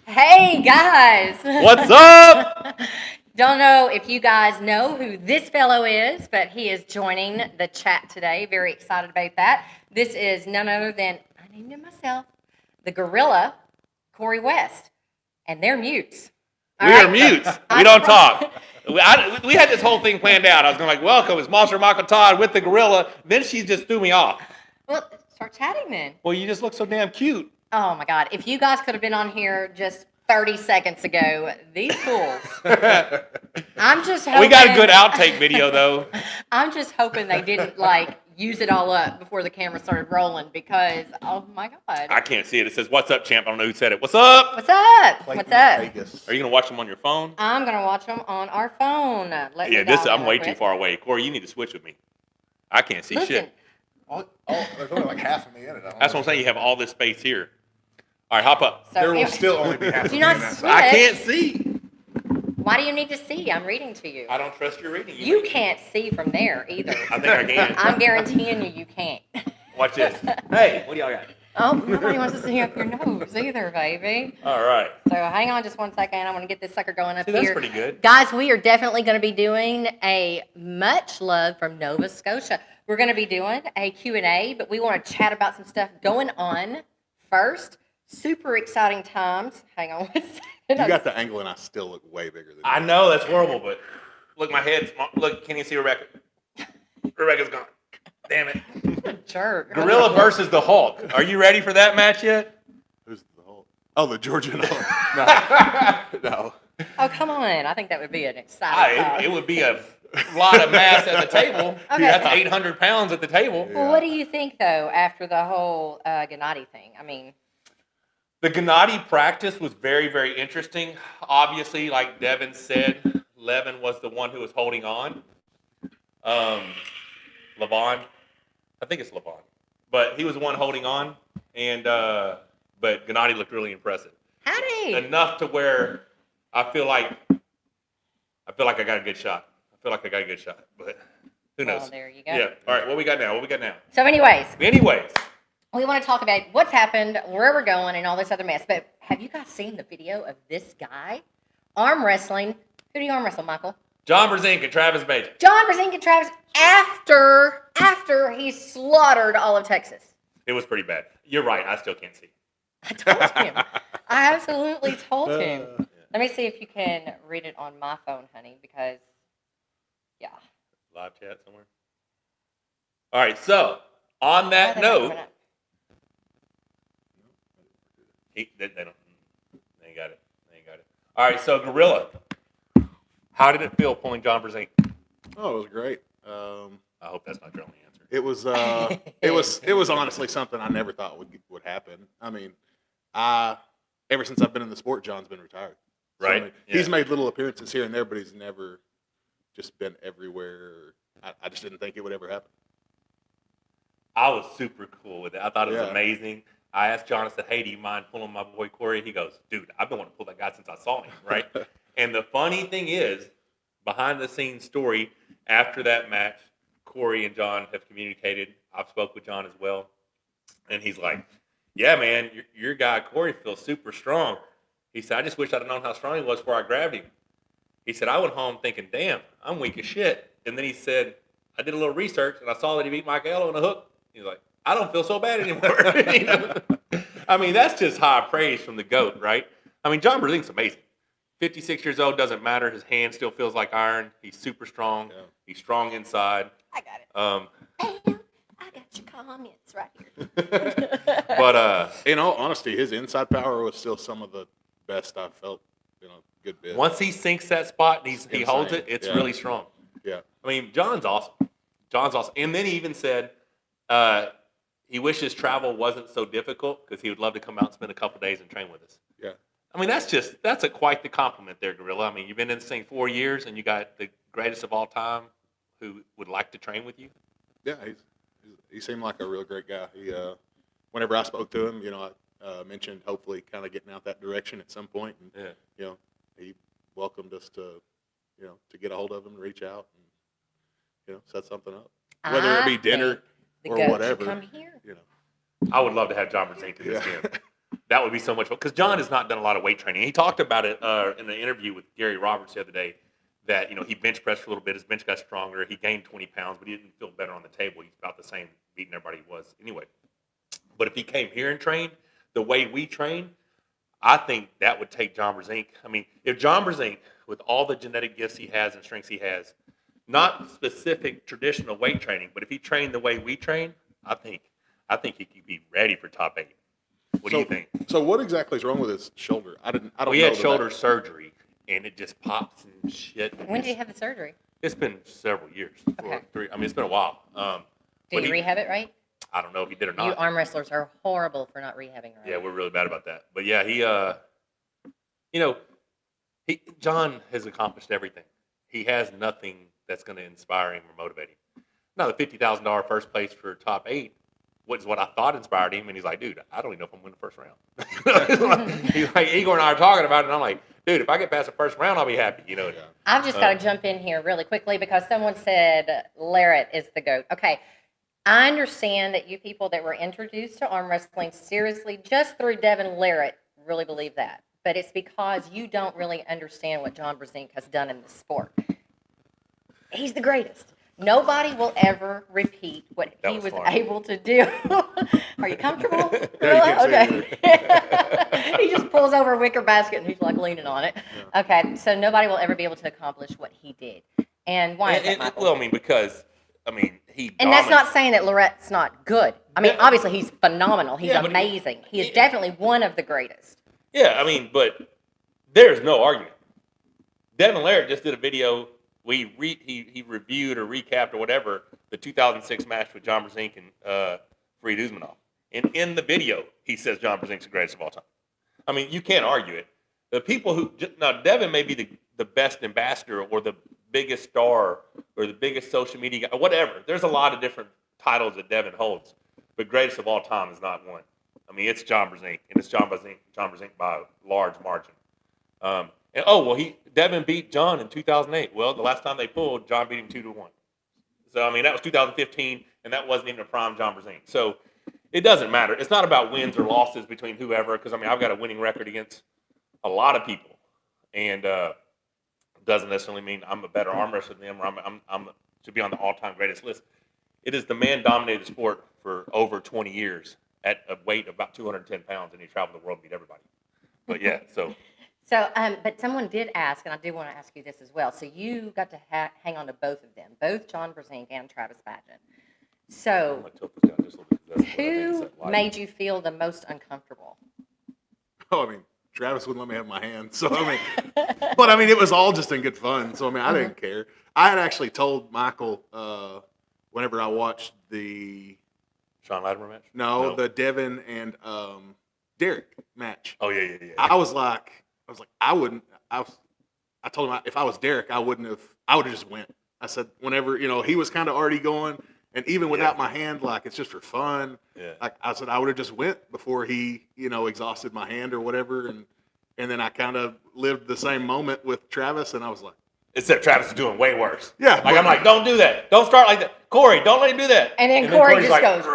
Hey guys! What's up? Don't know if you guys know who this fellow is, but he is joining the chat today. Very excited about that. This is none other than, I named him myself, the gorilla, Corey West. And they're mutes. We are mutes. We don't talk. We had this whole thing planned out. I was going to welcome, it's Monster Michael Todd with the gorilla. Then she just threw me off. Well, start chatting then. Well, you just look so damn cute. Oh my God. If you guys could have been on here just 30 seconds ago, these fools. I'm just hoping. We got a good outtake video, though. I'm just hoping they didn't, use it all up before the camera started rolling because, oh my God. I can't see it. It says, "What's up, champ?" I don't know who said it. What's up? What's up? What's up? Vegas. Are you going to watch them on your phone? I'm going to watch them on our phone. I'm way too far away. Corey, you need to switch with me. I can't see shit. There's only like half of me in it. That's what I'm saying. You have all this space here. All right, hop up. So there will still only be half of do me not in that. switch. I can't see. Why do you need to see? I'm reading to you. I don't trust your reading. You can't see from there either. I think I can. I'm guaranteeing you can't. Watch this. Hey, what do y'all got? Oh, nobody wants to see up your nose either, baby. All right. So hang on just 1 second. I'm going to get this sucker going up See, here. that's pretty good. Guys, we are definitely going to be doing a much love from Nova Scotia. We're going to be doing a Q&A, but we want to chat about some stuff going on first. Super exciting times. Hang on 1 second. You got the angle, and I still look way bigger than you. I know that's horrible, but look, my head's look. Can you see Rebecca? Rebecca's gone. Damn it. Jerk. Gorilla versus the Hulk. Are you ready for that match yet? Who's the Hulk? Oh, the Georgian Hulk. No. Oh, come on. I think that would be an exciting time. It would be a lot of mass at the table. Okay. That's 800 pounds at the table. Well, what do you think, though, after the whole Genadi thing? I mean, the Genadi practice was very, very interesting. Obviously, like Devin said, Levan was the one who was holding on. Levan, I think it's Levan, but he was the one holding on, and but Genadi looked really impressive. howdy. Enough to where I feel like I got a good shot. But who knows? Well, there you go. Yeah. All right. What we got now? So, anyways, we want to talk about what's happened, where we're going, and all this other mess. But have you guys seen the video of this guy arm wrestling? Who do you arm wrestle, Michael? John Brzenk and Travis Bageant. John Brzenk and Travis after he slaughtered all of Texas. It was pretty bad. You're right. I still can't see. I told him. I absolutely told him. Let me see if you can read it on my phone, honey, because, yeah. Live chat somewhere. All right. So on that note, they ain't got it. All right. So Gorilla, how did it feel pulling John Brzenk? Oh, it was great. I hope that's not your only answer. It was honestly something I never thought would happen. I mean, ever since I've been in the sport, John's been retired. So, Right. I mean, he's made little appearances here and there, but he's never just been everywhere. I just didn't think it would ever happen. I was super cool with it. I thought it was Yeah. amazing. I asked John, I said, "Hey, do you mind pulling my boy Corey?" He goes, "Dude, I've been wanting to pull that guy since I saw him." Right. And the funny thing is, behind the scenes story, after that match, Corey and John have communicated. I've spoke with John as well. And he's like, "Yeah, man, your guy Corey feels super strong." He said, "I just wish I'd have known how strong he was before I grabbed him." He said, "I went home thinking, damn, I'm weak as shit." And then he said, "I did a little research and I saw that he beat Mike Ello on a hook." He's like, "I don't feel so bad anymore." You know? I mean, that's just high praise from the GOAT, right? I mean, John Brzenk's amazing. 56 years old, doesn't matter. His hand still feels like iron. He's super strong. Yeah. He's strong inside. I got it. And I got your comments right here. But in all honesty, his inside power was still some of the best I've felt. Good bit. Once he sinks that spot and he holds it, it's really strong. Yeah. I mean, John's awesome. And then he even said he wishes travel wasn't so difficult because he would love to come out and spend a couple days and train with us. Yeah. I mean, that's quite the compliment there, Gorilla. I mean, you've been in this thing 4 years and you got the greatest of all time who would like to train with you. Yeah, he seemed like a real great guy. He, whenever I spoke to him, I mentioned hopefully kind of getting out that direction at some point, and he welcomed us to get a hold of him, reach out, and set something up, whether it be dinner or whatever. Come here. I would love to have John Brzenk to this game. That would be so much fun. Because John has not done a lot of weight training. He talked about it in an interview with Gary Roberts the other day, that, you know, he bench pressed for a little bit. His bench got stronger. He gained 20 pounds, but he didn't feel better on the table. He's about the same beating everybody he was anyway. But if he came here and trained the way we train, I think that would take John Brzenk. I mean, if John Brzenk, with all the genetic gifts he has and strengths he has, not specific traditional weight training, but if he trained the way we train, I think he could be ready for top 8. What do you think? So what exactly is wrong with his shoulder? I don't know. We had shoulder surgery, and it just pops and shit. When did you have the surgery? It's been several years. Okay. 3. I mean, it's been a while. Did you rehab it right? I don't know if he did or not. You arm wrestlers are horrible for not rehabbing right. Yeah, we're really bad about that. But yeah, John has accomplished everything. He has nothing that's going to inspire him or motivate him. Now, the $50,000 first place for top 8 was what I thought inspired him, and he's like, dude, I don't even know if I'm going to win the first round. He's like, Igor and I are talking about it, and I'm like, dude, if I get past the first round, I'll be happy. You know. Yeah. I've just got to jump in here really quickly because someone said Larrett is the GOAT. Okay. I understand that you people that were introduced to arm wrestling seriously just through Devin Larrett really believe that. But it's because you don't really understand what John Brzenk has done in the sport. He's the greatest. Nobody will ever repeat what he was able to do. Are you comfortable? Yeah, you okay. He just pulls over a wicker basket and he's like leaning on it. Yeah. Okay, so nobody will ever be able to accomplish what he did. And why is that, Michael? Well, I mean, because, he and that's not saying that Larrett's not good. I mean, obviously he's phenomenal. He's amazing. He is definitely one of the greatest. Yeah, I mean, but there's no argument. Devin Larrett just did a video. He reviewed or recapped or whatever the 2006 match with John Brzenk and Fareed Usmanov. And in the video, he says John Brzenk's the greatest of all time. I mean, you can't argue it. The people who now Devin may be the best ambassador or the biggest star or the biggest social media guy, or whatever. There's a lot of different titles that Devin holds, but greatest of all time is not one. I mean, it's John Brzenk, and it's John Brzenk by a large margin. Devin beat John in 2008. Well, the last time they pulled, John beat him 2-1. So, I mean, that was 2015, and that wasn't even a prime John Brzenk. So, it doesn't matter. It's not about wins or losses between whoever, because, I mean, I've got a winning record against a lot of people, and doesn't necessarily mean I'm a better arm wrestler than them or I'm to be on the all-time greatest list. It is the man-dominated sport for over 20 years at a weight of about 210 pounds, and he traveled the world and beat everybody. But, yeah, so... So, but someone did ask, and I do want to ask you this as well. So you got to hang on to both of them, both John Brzenk and Travis Bageant. So, who made you feel the most uncomfortable? Oh, I mean, Travis wouldn't let me have my hand. So, I mean, but I mean, it was all just in good fun. So, I mean, I didn't care. I had actually told Michael whenever I watched the Sean Latimer match? No, the Devin and Derek match. Oh, yeah. I was like, I wouldn't. I told him if I was Derek, I would have just went. I said, whenever, he was kind of already going, and even without my hand, like, it's just for fun. Yeah. Like, I said, I would have just went before he, exhausted my hand or whatever. And then I kind of lived the same moment with Travis, and I was like. Except Travis is doing way worse. Yeah. Like, I'm like, don't do that. Don't start like that. Corey, don't let him do that. And then Corey just like, goes.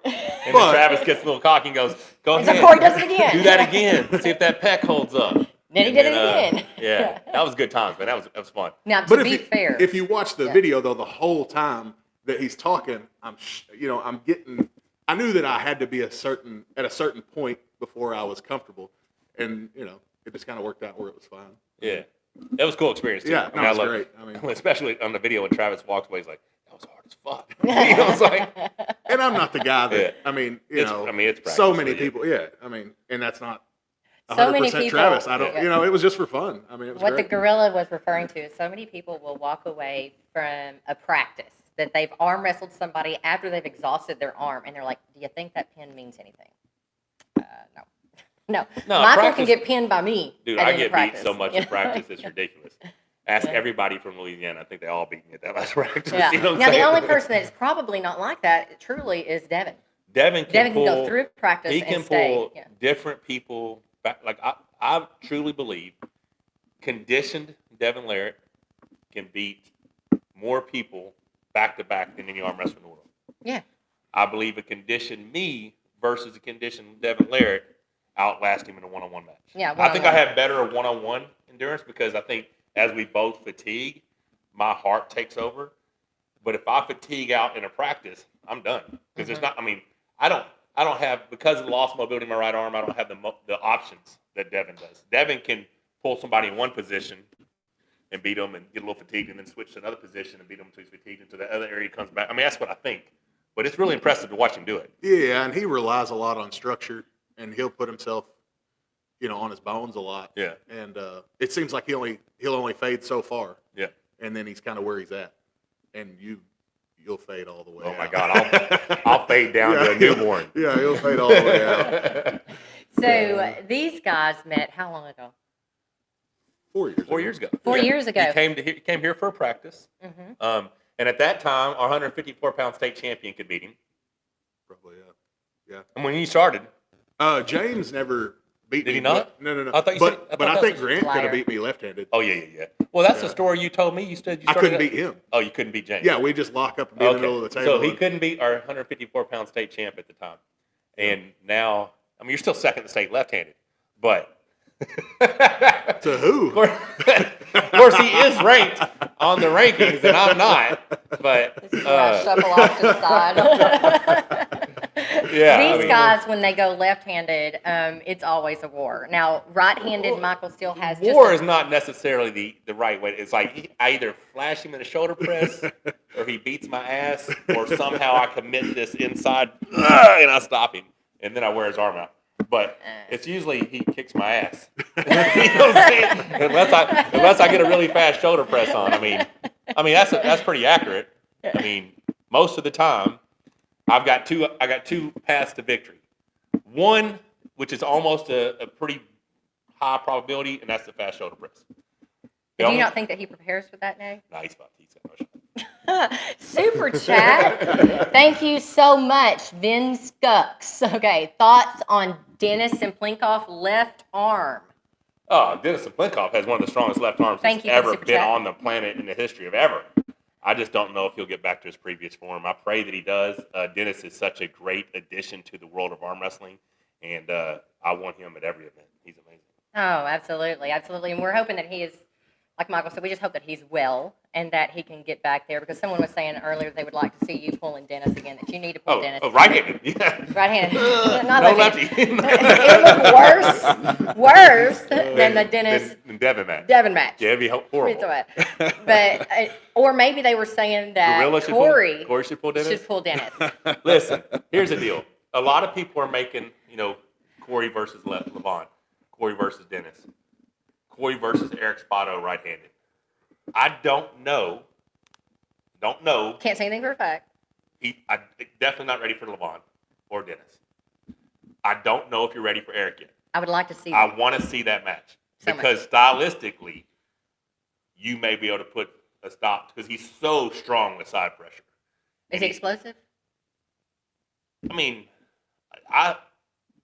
And then Travis gets a little cocky and goes, go ahead. So Corey does it again. Do that again. See if that pec holds up. Then he did it again. Yeah. That was good times, man. That was fun. Now, to be fair. If you watch the video, though, the whole time that he's talking, I knew that I had to be at a certain point before I was comfortable. And, it just kind of worked out where it was fine. Yeah. That was a cool experience, too. Yeah, it was great. I mean, especially on the video when Travis walks away, he's like, that was hard as fuck. It's like, and I'm not the guy that, it's practice, so many people, and that's not 100% so many people, Travis. I don't, it was just for fun. I mean, it was what great. The gorilla was referring to is so many people will walk away from a practice that they've arm wrestled somebody after they've exhausted their arm, and they're like, do you think that pin means anything? No, Michael can get pinned by me. Dude, I get beat so much in practice, it's ridiculous. Ask everybody from Louisiana. I think they all beat me at that last practice. Yeah. You know now, the only person that is probably not like that, truly, is Devin. Devin can go through practice and stay. He can pull different people back. Like, I truly believe conditioned Devin Larrett can beat more people back-to-back than any arm wrestler in the world. Yeah. I believe a conditioned me versus a conditioned Devin Larrett outlast him in a one-on-one match. Yeah, I think I one-on-one. have better one-on-one endurance because I think as we both fatigue, my heart takes over. But if I fatigue out in a practice, I'm done because there's not. I mean, I don't have because of the loss of mobility in my right arm. I don't have the options that Devin does. Devin can pull somebody in one position and beat them and get a little fatigued and then switch to another position and beat them until he's fatigued until the other area comes back. I mean, that's what I think. But it's really impressive to watch him do it. Yeah, and he relies a lot on structure, and he'll put himself, on his bones a lot. Yeah. And it seems like he'll only fade so far. Yeah. And then he's kind of where he's at, and you'll fade all the way. Oh my out. God, I'll fade down to a newborn. Yeah, he'll fade all the way out. So these guys met how long ago? 4 years. 4 years ago. 4 years ago. He came here for a practice. Mm-hmm. And at that time, our 154-pound state champion could beat him. Probably, yeah. And when he started, James never beat me. Did he not? No. I thought you but said- but I that think was Grant could liar. have beat me left-handed. oh yeah. Well, that's the Yeah. story you told me. You said you I started couldn't beat him. Oh, you couldn't beat James. Yeah, we just lock up and be in the middle of the table. So he couldn't beat our 154-pound state champ at the time. And now, I mean, you're still second in the state left-handed, but To who? Of course, he is ranked on the rankings, and I'm not. But This is where I shuffle off to the side. yeah, I These mean, guys, when they go left-handed, it's always a war. Now, right-handed, Michael still has just war is not necessarily the right way. It's like I either flash him in a shoulder press, or he beats my ass, or somehow I commit this inside and I stop him, and then I wear his arm out. But it's usually he kicks my ass. You know what I'm saying? Unless I get a really fast shoulder press on. I mean that's pretty accurate. I mean, most of the time, I got two paths to victory. One, which is almost a pretty high probability, and that's the fast shoulder press. Do you not think that he prepares for that now? Nah, he's got no shot. Super chat. Thank you so much, Vin Skucks. Okay, thoughts on Denis Cyplenkov left arm? Oh, Denis Cyplenkov has one of the strongest left arms Thank that's you for the ever super been chat. on the planet in the history of ever. I just don't know if he'll get back to his previous form. I pray that he does. Dennis is such a great addition to the world of arm wrestling, and I want him at every event. He's amazing. Oh, absolutely. And we're hoping that he is, like Michael said, we just hope that he's well and that he can get back there, because someone was saying earlier they would like to see you pulling Dennis again, that you need to pull Dennis. Oh, right-handed. Yeah. Right-handed. Not No left-handed. lefty. It would look worse than the Dennis Than Devin match. Devin match. Yeah, it'd be horrible. But or maybe they were saying that Gorilla should Corey Corey should pull Dennis. should pull Dennis. Listen, here's the deal. A lot of people are making, Corey versus Levan, Corey versus Dennis, Corey versus Eric Spoto right-handed. I don't know. Can't say anything for a fact. I'm definitely not ready for Levan or Dennis. I don't know if you're ready for Eric yet. I would like to see I that. want to see that match So because stylistically, you may be able to put a stop because he's so strong with side pressure. Is he explosive? I mean,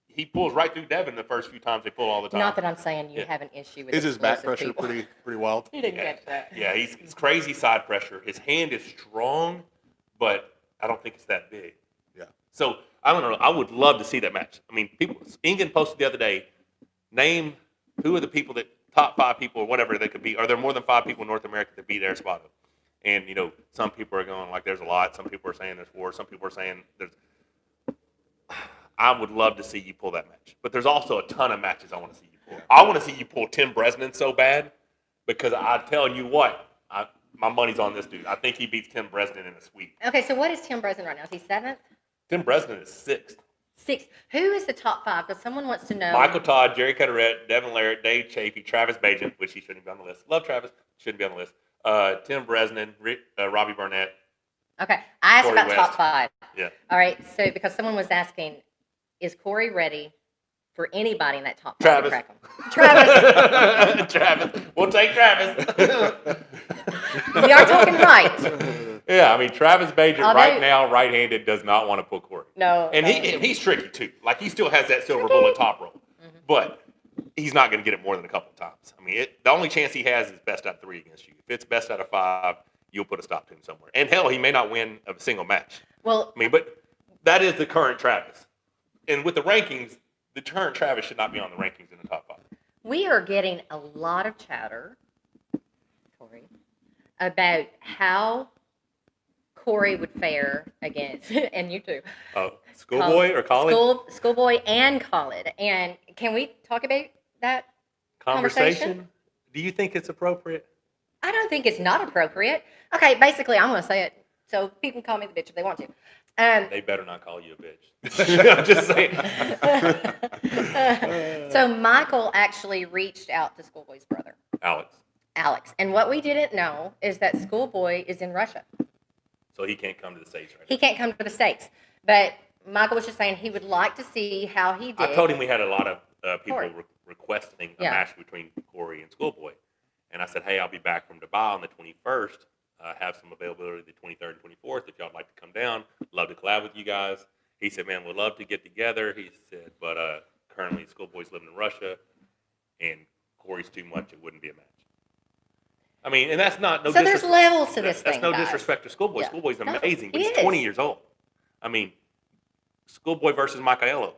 he pulls right through Devin the first few times they pull all the time. Not that I'm saying you Yeah. have an issue with Is his back explosive pressure people. pretty wild? You didn't get that. Yeah, he's crazy side pressure. His hand is strong, but I don't think it's that big. Yeah. So I don't know. I would love to see that match. I mean, Ingen posted the other day. Name who are the people that top 5 people or whatever that could be. Are there more than 5 people in North America that beat Eric Spoto? And some people are going like there's a lot. Some people are saying there's 4. Some people are saying there's. I would love to see you pull that match, but there's also a ton of matches I want to see you pull. Yeah. I want to see you pull Tim Bresnan so bad because I'm telling you what, my money's on this dude. I think he beats Tim Bresnan in a sweep. Okay, so what is Tim Bresnan right now? Is he 7th? Tim Bresnan is 6th. 6th. Who is the top 5? Because someone wants to know. Michael Todd, Jerry Cutterette, Devin Larrett, Dave Chafee, Travis Bageant, which he shouldn't be on the list. Love Travis, shouldn't be on the list. Tim Bresnan, Robby Burnett. Okay, I asked Corey about West. top 5. Yeah. All right, so because someone was asking, is Corey ready for anybody in that top 5 Travis. to crack him? Travis. Travis. We'll take Travis. We are talking right. Yeah, I mean, Travis Bageant Although- right now, right-handed, does not want to pull Corey. No. And no. he's tricky, too. Like, he still has that silver bullet top rope. Mm-hmm. But he's not going to get it more than a couple of times. I mean, the only chance he has is best out of 3 against you. If it's best out of 5, you'll put a stop to him somewhere. And, hell, he may not win a single match. Well, I mean, but that is the current Travis. And with the rankings, deterrent Travis should not be on the rankings in the top 5. We are getting a lot of chatter, Corey, about how Corey would fare against, and you too. Schoolboy or Khaled? Schoolboy and Khaled. And can we talk about that conversation? Do you think it's appropriate? I don't think it's not appropriate. Okay, basically, I'm going to say it so people can call me the bitch if they want to. They better not call you a bitch. I'm just saying. So Michael actually reached out to Schoolboy's brother, Alex. And what we didn't know is that Schoolboy is in Russia. So he can't come to the States right now. He can't come to the States. But Michael was just saying he would like to see how he did. I told him we had a lot of people requesting a Yeah. match between Corey and Schoolboy. And I said, hey, I'll be back from Dubai on the 21st. Have some availability the 23rd and 24th if y'all would like to come down. Love to collab with you guys. He said, man, we'd love to get together. He said, but currently Schoolboy's living in Russia and Corey's too much. It wouldn't be a match. I mean, and that's not no So there's levels to this That's thing, no guys. disrespect to Schoolboy. Yeah. Schoolboy's No, amazing, but he he's is. 20 years old. I mean, Schoolboy versus Michaelo,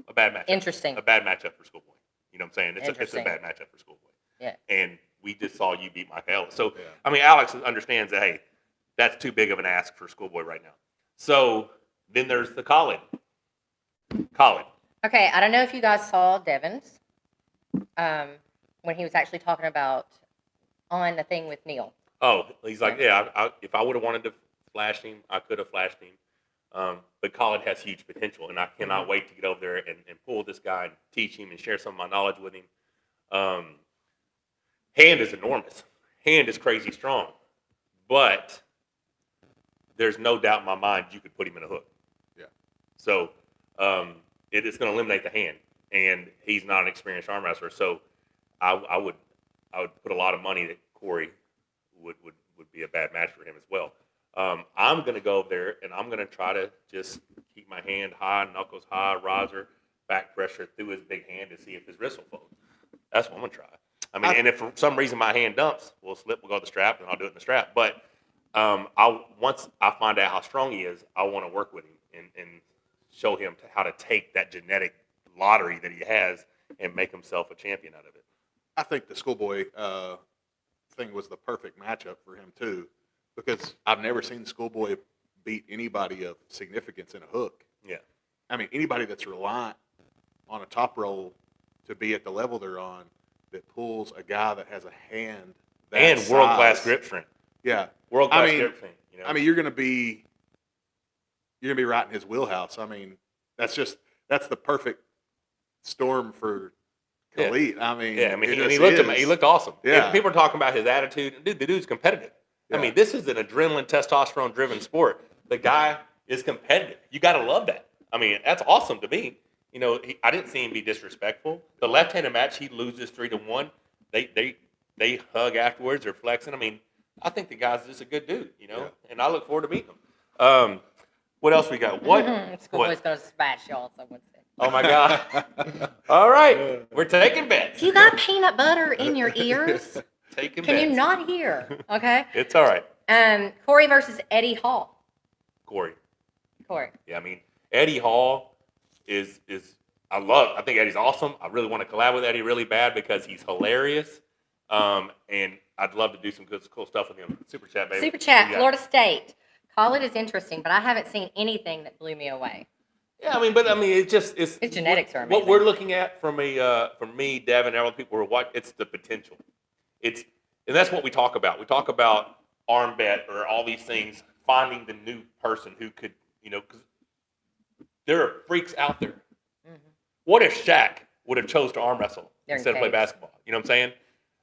a bad matchup. Interesting. A bad matchup for Schoolboy. You know what I'm saying? It's a Interesting. bad matchup for Schoolboy. Yeah. And we just saw you beat Michaelo. So, Yeah. I mean, Alex understands that, hey, that's too big of an ask for Schoolboy right now. So then there's the Khaled. Okay, I don't know if you guys saw Devin's when he was actually talking about on the thing with Neil. Oh, he's like, if I would have wanted to flash him, I could have flashed him. But Khaled has huge potential, and I cannot wait to get over there and pull this guy and teach him and share some of my knowledge with him. Hand is enormous. Hand is crazy strong. But there's no doubt in my mind you could put him in a hook. Yeah. So it is going to eliminate the hand, and he's not an experienced arm wrestler. So I would put a lot of money that Corey would be a bad match for him as well. I'm going to go over there, and I'm going to try to just keep my hand high, knuckles high, riser, back pressure through his big hand to see if his wrist will fold. That's what I'm going to try. I mean, and if for some reason my hand dumps, we'll go to the strap, and I'll do it in the strap. But once I find out how strong he is, I want to work with him and show him how to take that genetic lottery that he has and make himself a champion out of it. I think the Schoolboy thing was the perfect matchup for him too, because I've never seen Schoolboy beat anybody of significance in a hook. Yeah. I mean, anybody that's reliant on a top roll to be at the level they're on that pulls a guy that has a hand that And size. world-class grip strength. Yeah. World-class I mean, grip strength. You know? I mean, you're gonna be right in his wheelhouse. I mean, that's the perfect storm for Khaled. I mean, yeah, I mean, it he just he looked awesome. Yeah. People are talking about his attitude. Dude, the dude's competitive. Yeah. I mean, this is an adrenaline, testosterone-driven sport. The guy is competitive. You got to love that. I mean, that's awesome to me. You know, I didn't see him be disrespectful. The left-handed match, he loses 3-1. They hug afterwards. They're flexing. I mean, I think the guy's just a good dude. You know, and I look forward to meeting him. What else we got? Schoolboy's going to smash y'all, someone said. Oh my God! All right, we're taking bets. You got peanut butter in your ears? Taking Can bets. you not hear? Okay. It's all right. Corey versus Eddie Hall. Corey. Corey. Yeah, I mean, Eddie Hall is I think Eddie's awesome. I really want to collab with Eddie really bad because he's hilarious. And I'd love to do some cool stuff with him. Super chat, baby. Super chat, Yeah. Florida State. Khaled is interesting, but I haven't seen anything that blew me away. Yeah, I mean, it's His genetics are what amazing. we're looking at from me, Devin, and all the people who are watching. It's the potential. And that's what we talk about. We talk about arm bet or all these things, finding the new person who could, because there are freaks out there. Mm-hmm. What if Shaq would have chose to arm wrestle instead of play caves. basketball? You know what I'm saying?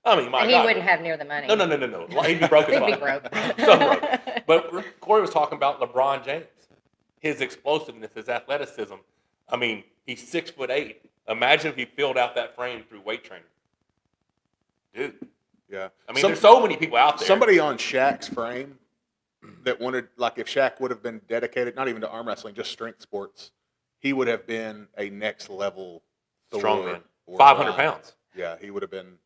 I mean, my And God. he wouldn't have near the money. No. He'd be broke as He'd be fuck. broke. So broke. But Corey was talking about LeBron James, his explosiveness, his athleticism. I mean, he's 6'8". Imagine if he filled out that frame through weight training, dude. Yeah. I mean, there's so many people out there. Somebody on Shaq's frame that wanted, like, if Shaq would have been dedicated, not even to arm wrestling, just strength sports, he would have been a next level strong man, 500 pounds. Yeah, it would have been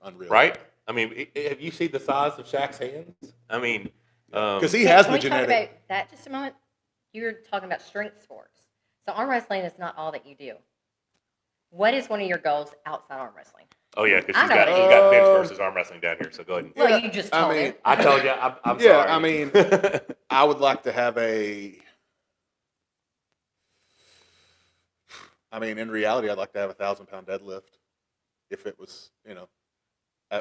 unreal. Right? I mean, have you seen the size of Shaq's hands? I mean, because he has Can the we talk genetic. about that just a moment? You were talking about strength sports. So arm wrestling is not all that you do. What is one of your goals outside arm wrestling? Oh yeah, because I she's know got what it she's got bench versus arm wrestling down here. So go ahead. And, Well, you just told him. I told you. I'm Yeah, sorry. I mean, I would like to have a. I mean, in reality, I'd like to have a 1,000-pound deadlift. If it was,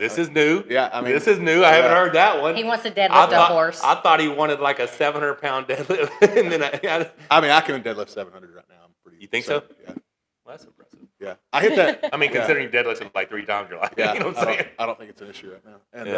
This is new. Yeah, I mean, this is new. I haven't heard that one. He wants to deadlift a horse. I thought he wanted like a 700-pound deadlift, and then I mean, I can deadlift 700 right now. I'm pretty. You think so? Yeah. Well, that's impressive. Yeah, I hit that. I mean, considering deadlifts are like 3 times your life. Yeah, You know what I'm saying? I don't think it's an issue right now. And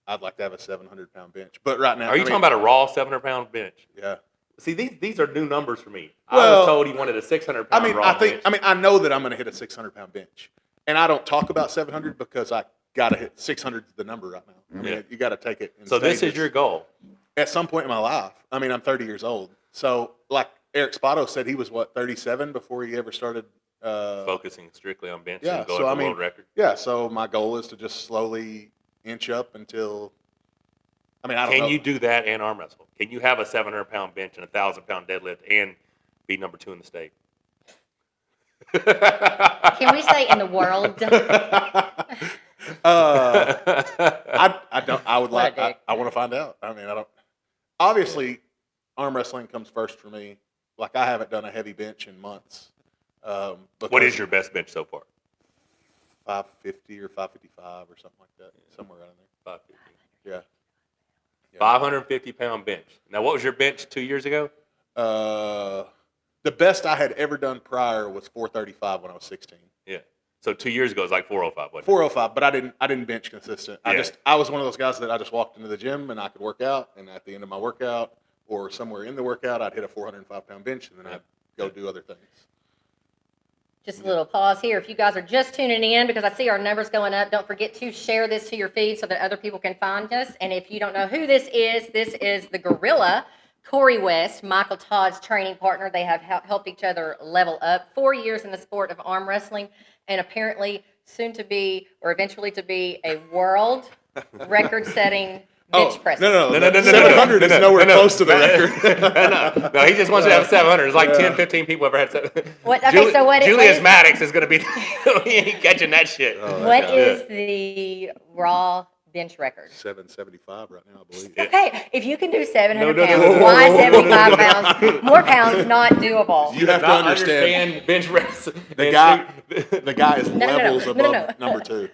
I'd like to have a 700-pound bench, but right now, Are you talking about a raw 700-pound bench? Yeah. See, these are new numbers for me. I Well, was told he wanted a 600-pound raw bench. I know that I'm going to hit a 600-pound bench, and I don't talk about 700 because I got to hit 600 is the number right now. I mean, you got to take it. In so this stages. is your goal. At some point in my life, I mean, I'm 30 years old, so like Eric Spoto said, he was 37 before he ever started Focusing strictly on bench Yeah, and going so for I mean, world record. Yeah, so my goal is to just slowly inch up until. I mean, I don't know. Can you do that and arm wrestle? Can you have a 700-pound bench and a 1,000-pound deadlift and be number 2 in the state? Can we say in the world? I don't. I would What a like. dick. I want to find out. I mean, I don't. Obviously, arm wrestling comes first for me. Like I haven't done a heavy bench in months. What is your best bench so far? 550 or 555 or something like that, somewhere around there. 550. Yeah. 550-pound bench. Now, what was your bench 2 years ago? The best I had ever done prior was 435 when I was 16. Yeah. So 2 years ago, it was like 405, wasn't it? 405, but I didn't bench consistent. Yeah. I was one of those guys that I just walked into the gym and I could work out, and at the end of my workout or somewhere in the workout, I'd hit a 405-pound bench, and then I'd go do other things. Just a little pause here. If you guys are just tuning in, because I see our numbers going up, don't forget to share this to your feed so that other people can find us. And if you don't know who this is the Gorilla, Corey West, Michael Todd's training partner. They have helped each other level up. 4 years in the sport of arm wrestling, and apparently soon to be, or eventually to be, a world record-setting bench press. No. 700 is nowhere close to the record. No, he just wants to have 700. It's like 10, 15 people ever had 700. What? Okay, so what? Julius Maddox is going to be. He ain't catching that shit. What is the raw bench record? 775 right now, I believe. Okay, if you can do 700 No. pounds, why 75 pounds? More pounds not doable. You have to understand bench press. the guy is No. levels above number 2.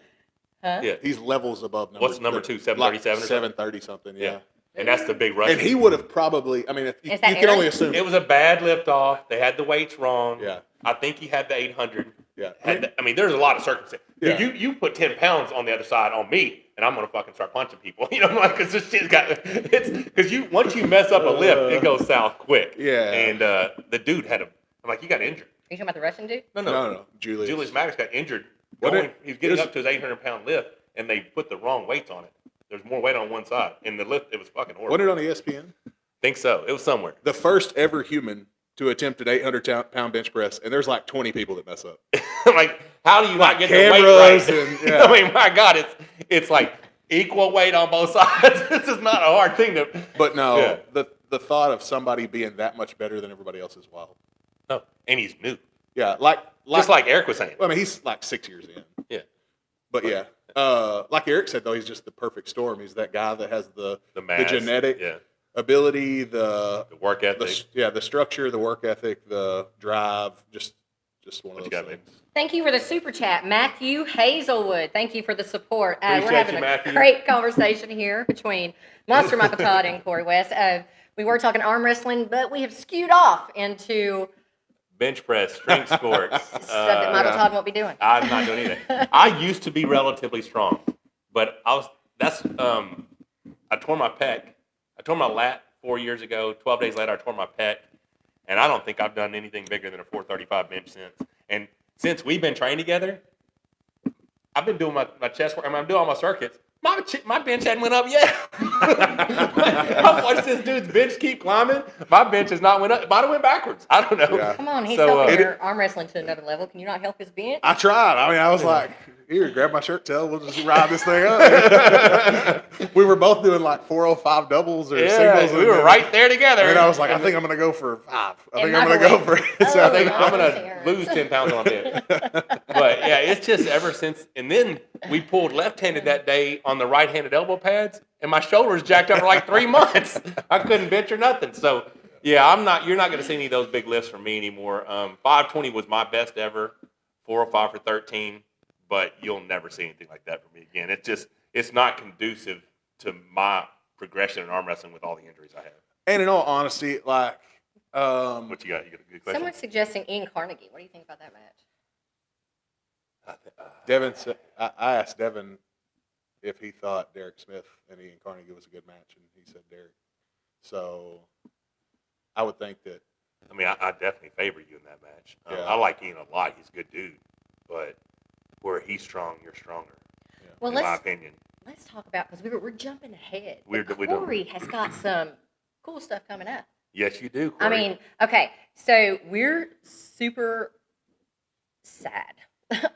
Huh? Yeah. He's levels above number. What's number 2? 737 or something? 730 something. Yeah. And that's the big rush. And he would have probably. I mean, you that can Eric? only assume. It was a bad lift off. They had the weights wrong. Yeah. I think he had the 800. Yeah. I mean, there's a lot of circumstances. Yeah. You put 10 pounds on the other side on me, and I'm gonna fucking start punching people. You know, like because this shit's got because once you mess up a lift, it goes south quick. Yeah. And the dude had I'm like, you got injured. Are you talking about the Russian dude? No. Julius Maddox got injured. He's getting up to his 800-pound lift, and they put the wrong weights on it. There's more weight on one side, and the lift it was fucking horrible. Wasn't it on ESPN? Think so. It was somewhere. The first ever human to attempt an 800-pound bench press, and there's like 20 people that mess up. Like, how do you not get the weight cameras right? and- yeah. I mean, my God, it's like equal weight on both sides. This is not a hard thing to. But no, Yeah. the thought of somebody being that much better than everybody else is wild. No, and he's new. Yeah, like Just like Eric was saying. I mean, he's like 6 years in. Yeah. But yeah, like Eric said though, he's just the perfect storm. He's that guy that has the mass, genetic yeah. ability, the work ethic. the structure, the work ethic, the drive, just one of What those you got, things. Thank you for the super chat, Matthew Hazelwood. Thank you for the support. We're Appreciate having you, a Matthew. great conversation here between Monster Michael Todd and Corey West. We were talking arm wrestling, but we have skewed off into Bench press, strength sports. stuff that Michael Todd won't be doing. I'm not doing either. I used to be relatively strong, but I tore my pec. I tore my lat 4 years ago. 12 days later, I tore my pec. And I don't think I've done anything bigger than a 435 bench since. And since we've been training together, I've been doing my chest work. I mean, I'm doing all my circuits. My bench hadn't went up yet. I've watched this dude's bench keep climbing. My bench has not went up. It might have went backwards. I don't know. Yeah. Come on, he's So, helping your arm wrestling to another level. Can you not help his bench? I tried. I mean, I was like, here, grab my shirt tail. We'll just ride this thing up. We were both doing like 405 doubles or singles. We were right there together. And I was like, I think I'm going to go for 5. I think I'm going to go for it. So I think I'm going to lose 10 pounds on it. But yeah, it's just ever since. And then we pulled left-handed that day on the right-handed elbow pads, and my shoulders jacked up for like 3 months. I couldn't bench or nothing. So yeah, you're not going to see any of those big lifts from me anymore. 520 was my best ever, 405 for 13, but you'll never see anything like that from me again. It's not conducive to my progression in arm wrestling with all the injuries I have. And in all honesty, like, What you got? You got a good question? Someone's suggesting Ian Carnegie. What do you think about that match? Devin, I asked Devin if he thought Derek Smith and Ian Carnegie was a good match, and he said Derek. So I would think that. I mean, I definitely favor you in that match. Yeah. I like Ian a lot. He's a good dude. But where he's strong, you're stronger, Well, in my opinion. let's talk about, because we're jumping ahead. We Corey has got some cool stuff coming up. Yes, you do, Corey. I mean, okay, so we're super sad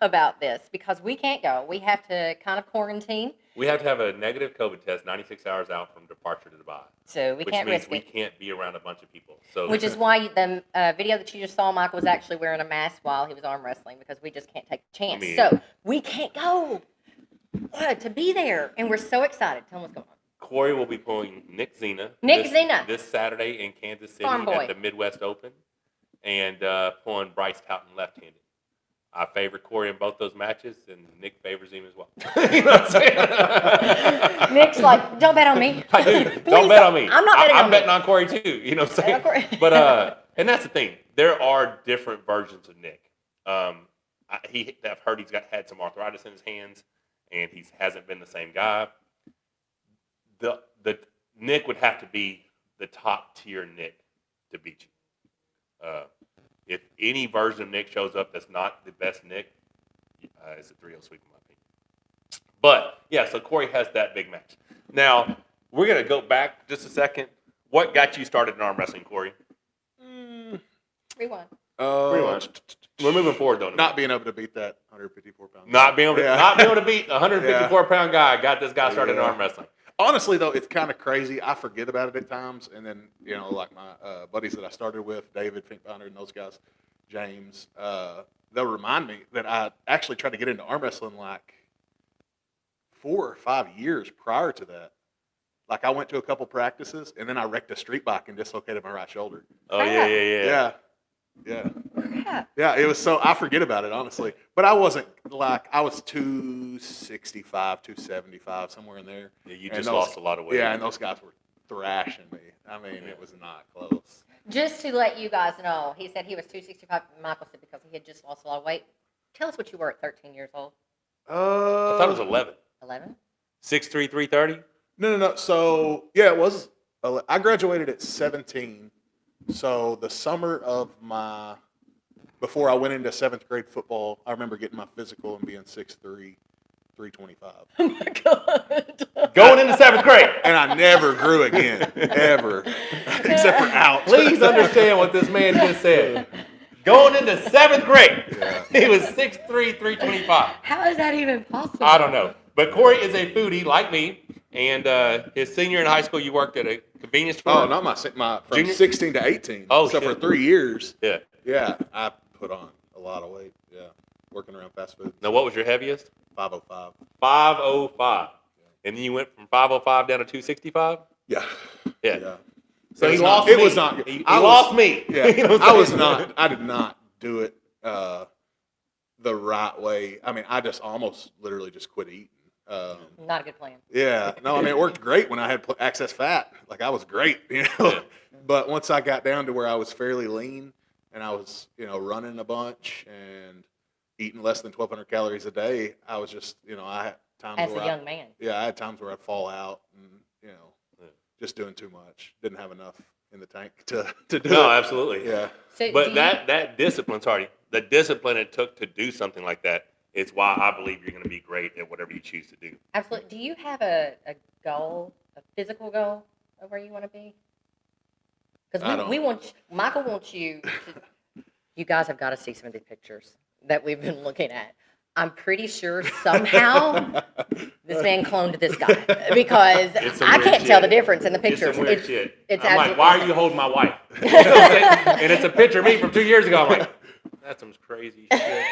about this because we can't go. We have to kind of quarantine. we have to have a negative COVID test 96 hours out from departure to Dubai. So we which can't means risk we it. can't be around a bunch of people. So Which is why the video that you just saw, Michael was actually wearing a mask while he was arm wrestling because we just can't take the chance. I mean- So we can't go to be there. And we're so excited. Tell them what's going on. Corey will be pulling Nick Zena. Nick Zena. This Saturday in Kansas City Farm boy. at the Midwest Open. And pulling Bryce Touton left-handed. I favor Corey in both those matches, and Nick favors him as well. You know what I'm saying? Nick's like, don't bet on me. I do. Please Don't bet on me. I'm not betting on I'm betting me. on Corey too. You know what I'm saying? Bet on Corey. But and that's the thing. There are different versions of Nick. I've heard he's had some arthritis in his hands, and he hasn't been the same guy. The Nick would have to be the top tier Nick to beat you. If any version of Nick shows up that's not the best Nick, it's a 3-0 sweep in my opinion. But yeah, so Corey has that big match. Now we're gonna go back just a second. What got you started in arm wrestling, Corey? Rewind. Rewind. We're moving forward though. Not being able to beat that 154 pound. Not being able to, Yeah. not being able to beat a 154 pound guy got this guy started in Yeah. arm wrestling. Honestly, though, it's kind of crazy. I forget about it at times, and then like my buddies that I started with, David Finkbounder and those guys, James, they'll remind me that I actually tried to get into arm wrestling like 4 or 5 years prior to that. Like I went to a couple practices, and then I wrecked a street bike and dislocated my right shoulder. Oh yeah. Yeah. It was so I forget about it honestly, but I wasn't like I was 265, 275, somewhere in there. Yeah, you And just those- lost a lot of weight. Yeah, and those guys were thrashing me. I mean, it was not close. Just to let you guys know, he said he was 265. Michael said because he had just lost a lot of weight. Tell us what you were at 13 years old. I thought it was 11. 11? 6'3", 330. No. So yeah, it was. I graduated at 17. So the summer of before I went into 7th grade football, I remember getting my physical and being 6'3", 325. Oh my God. Going into 7th grade. And I never grew again, ever, except for out. Please understand what this man just said. Going into 7th grade, he was 6'3", 325. How is that even possible? I don't know. But Corey is a foodie like me, and his senior in high school, you worked at a convenience store. Oh, not my from Junior? 16 to 18. Oh, so shit. for 3 years. Yeah. Yeah, I put on a lot of weight. Yeah, working around fast food. Now, what was your heaviest? 505. 505. And then you went from 505 down to 265? Yeah. Yeah. So It he was lost not- me. it was not good. He I was- lost me. Yeah, You know what I'm I was saying? not. I did not do it the right way. I mean, I just almost literally just quit eating. Not a good plan. Yeah, no, I mean, it worked great when I had excess fat. Like I was great, Yeah. But once I got down to where I was fairly lean and I was, running a bunch and eating less than 1,200 calories a day, I was just, I had times As where a young man. I had times where I'd fall out and, just doing too much. Didn't have enough in the tank to do No, it. absolutely. Yeah. So do But you- that discipline, the discipline it took to do something like that is why I believe you're going to be great at whatever you choose to do. Absolutely. Do you have a goal, a physical goal of where you want to be? I Because don't. we want, Michael wants you to, you guys have got to see some of the pictures that we've been looking at. I'm pretty sure somehow this man cloned this guy because It's some I weird can't tell the shit. difference in the It's pictures. some weird shit. It's I'm like, absolutely why are you holding my wife? You know what I'm saying? And it's a picture of me from 2 years ago. I'm like, that's some crazy shit.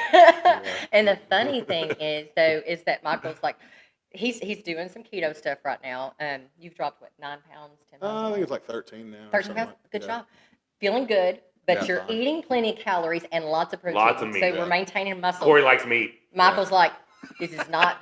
And the funny thing is, though, is that Michael's like, he's doing some keto stuff right now. You've dropped what, 9 pounds, 10 pounds? I think it's like 13 now. 13 pounds. Good Yeah. job. Feeling good, but Yeah, you're fine. eating plenty of calories and lots of protein. Lots of meat, So yeah. we're maintaining muscle. Corey likes meat. Michael's like, this is not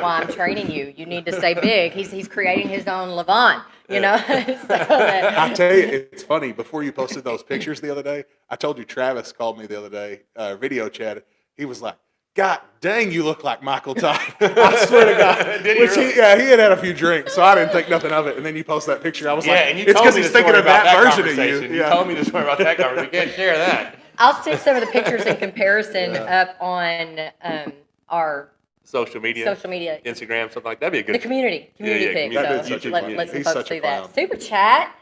why I'm training you. You need to stay big. He's creating his own Levan, you know. I tell you, it's funny. Before you posted those pictures the other day, I told you Travis called me the other day, video chatted. He was like, "God dang, you look like Michael Todd." I swear to God. Did he really? He had a few drinks, so I didn't think nothing of it. And then you post that picture. I was like, and you "It's told because me he's the thinking story of about that version of conversation. you." You told me the story about that conversation. We can't share that. I'll stick some of the pictures in comparison up on our Social media, Instagram, something like that. That'd be a good. the community Yeah, pic. community. So Such a let community. some He's folks such a see that. clown. Super chat.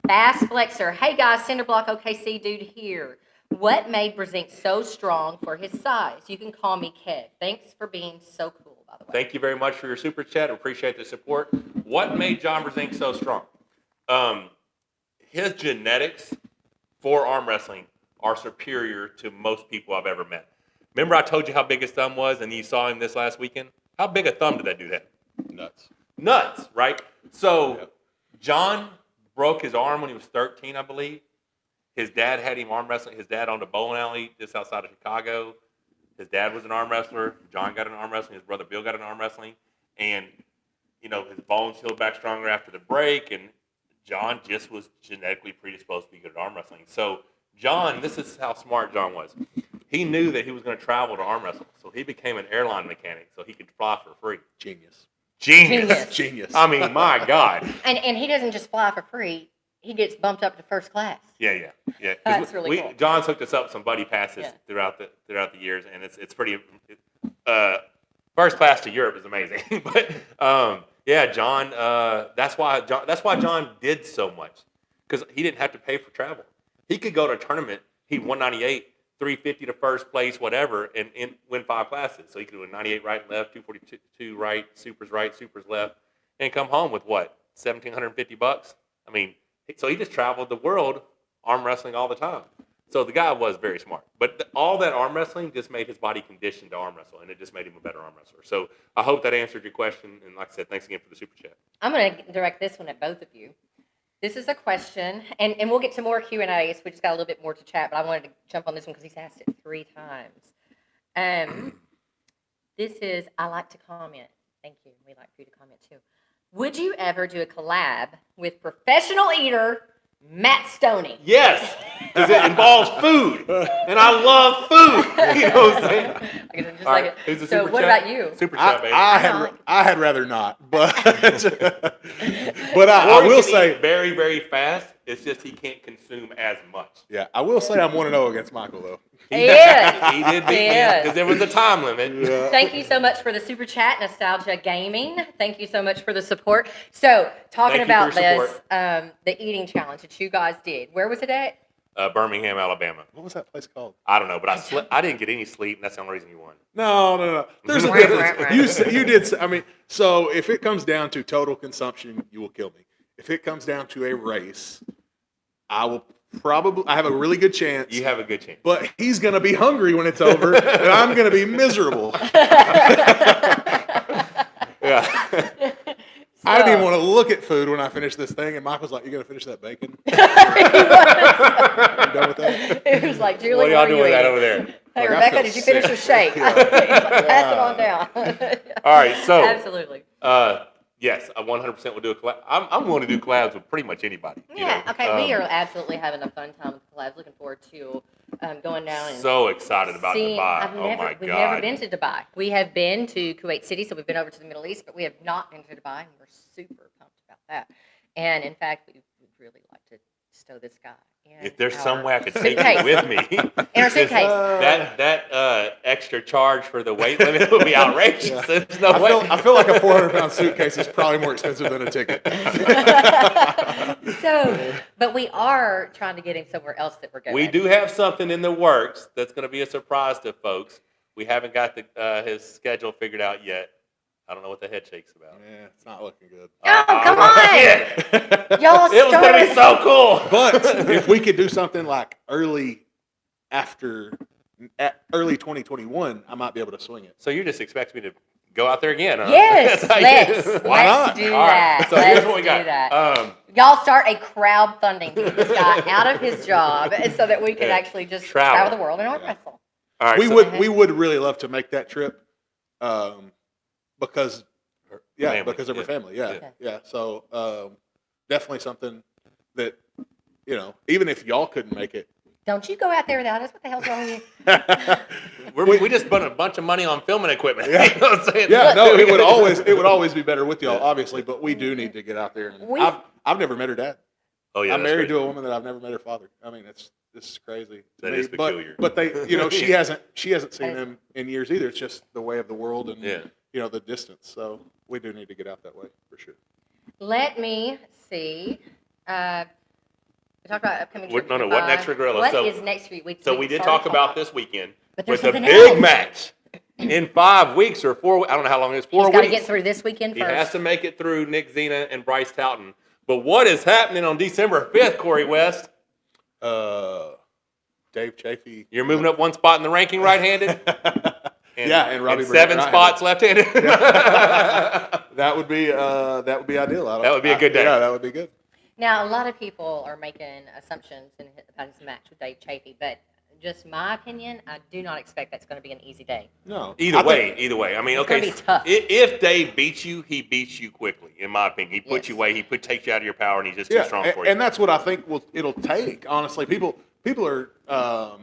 Bass Flexer. Hey guys, Cinderblock OKC dude here. What made Brzenk so strong for his size? You can call me Kev. Thanks for being so cool, by the way. Thank you very much for your super chat. I appreciate the support. What made John Brzenk so strong? His genetics for arm wrestling are superior to most people I've ever met. Remember I told you how big his thumb was and you saw him this last weekend? How big a thumb did that dude have? Nuts, right? So John broke his arm when he was 13, I believe. His dad had him arm wrestling. His dad owned a bowling alley just outside of Chicago. His dad was an arm wrestler. John got an arm wrestling. His brother Bill got an arm wrestling. And, you know, his bones healed back stronger after the break. And John just was genetically predisposed to be good at arm wrestling. So John, this is how smart John was. He knew that he was going to travel to arm wrestle. So he became an airline mechanic so he could fly for free. Genius. I mean, my God. And he doesn't just fly for free. He gets bumped up to first class. Yeah. That's really cool. John's hooked us up with some buddy passes throughout the years, and it's pretty. First class to Europe is amazing, but John. That's why John did so much, because he didn't have to pay for travel. He could go to a tournament. He 198, 350 to first place, whatever, and win 5 classes. So he could do a 98 right and left, 242 right, supers left, and come home with what, $1,750? I mean. So he just traveled the world arm wrestling all the time. So the guy was very smart. But all that arm wrestling just made his body conditioned to arm wrestle, and it just made him a better arm wrestler. So I hope that answered your question. And like I said, thanks again for the super chat. I'm going to direct this one at both of you. This is a question, and we'll get to more Q&As. We just got a little bit more to chat, but I wanted to jump on this one because he's asked it 3 times. This is, I like to comment. Thank you. We like for you to comment too. Would you ever do a collab with professional eater Matt Stoney? Yes, because it involves food, and I love food. You know what I'm saying? Just like it. So what about you? Super chat, baby. I had rather not, but I will say very, very fast. It's just he can't consume as much. Yeah, I will say I'm 1-0 against Michael though. He is. He did beat me because there was a time limit. Yeah. Thank you so much for the super chat, Nostalgia Gaming. Thank you so much for the support. So, talking about this, the eating challenge that you guys did. Where was it at? Birmingham, Alabama. What was that place called? I don't know, but I didn't get any sleep, and that's the only reason you won. No. There's a difference. You did. I mean, so if it comes down to total consumption, you will kill me. If it comes down to a race, I have a really good chance. You have a good chance. But he's going to be hungry when it's over, and I'm going to be miserable. Yeah. I didn't even want to look at food when I finished this thing, and Michael's like, "You going to finish that bacon?" You done with that? It was like, Julie, what are y'all doing with that over there? Hey, Like, Rebecca, did you finish your shake? He's like, pass it on down. All right, so Absolutely. Yes, I 100% will do a collab. I'm willing to do collabs with pretty much anybody. Yeah, okay, we are absolutely having a fun time with collabs. Looking forward to going down and so excited about seeing, Dubai. We've never been to Dubai. We have been to Kuwait City, so we've been over to the Middle East, but we have not been to Dubai, and we're super pumped about that. And in fact, we'd really like to stow this guy. If there's some way I could take it with me, in our suitcase, that extra charge for the weight limit would be outrageous. Yeah. There's no way. I feel like a 400-pound suitcase is probably more expensive than a ticket. But we are trying to get him somewhere else that we're going. We do have something in the works that's going to be a surprise to folks. We haven't got his schedule figured out yet. I don't know what the head shake's about. Yeah, it's not looking good. Oh, come on! It Y'all was going to be so cool. But if we could do something like early 2021, I might be able to swing it. So you just expect me to go out there again, huh? Yes, let's Why not? do All that. right, so Let's here's what we do got. that. Y'all start a crowdfunding to get this guy out of his job so that we can actually just travel the world and arm wrestle. All right, we would really love to make that trip because because of her family. Yeah. So definitely something that even if y'all couldn't make it. Don't you go out there without us? What the hell's wrong with you? We just spent a bunch of money on filming equipment. Yeah, You know what I'm saying? yeah. No, it would always be better with y'all, obviously. But we do need to get out there. And I've never met her dad. Oh yeah, I'm married to a woman that I've never met her father. I mean, this is crazy. That is peculiar. But they, she hasn't seen him in years either. It's just the way of the world and the distance. So we do need to get out that way for sure. Let me see. We talked about upcoming trips. What next for Gorilla? What is next for you? We did talk about this weekend but with there's a something big else. match in 5 weeks or 4. I don't know how long it is. 4 He's weeks. got to get through this weekend He first. has to make it through Nick Zena and Bryce Talton. But what is happening on December 5th, Corey West? Dave Chafee. You're moving up one spot in the ranking right-handed. And Robby Burnett 7 spots left-handed. That would be ideal. That would be a good day. Yeah, that would be good. Now, a lot of people are making assumptions about his match with Dave Chafee, but just my opinion, I do not expect that's going to be an easy day. No. Either way. I mean, It's gonna be tough. If Dave beats you, he beats you quickly, in my opinion. He puts you away. He takes you out of your power, and he's just too strong for you. And that's what I think it'll take, honestly. People are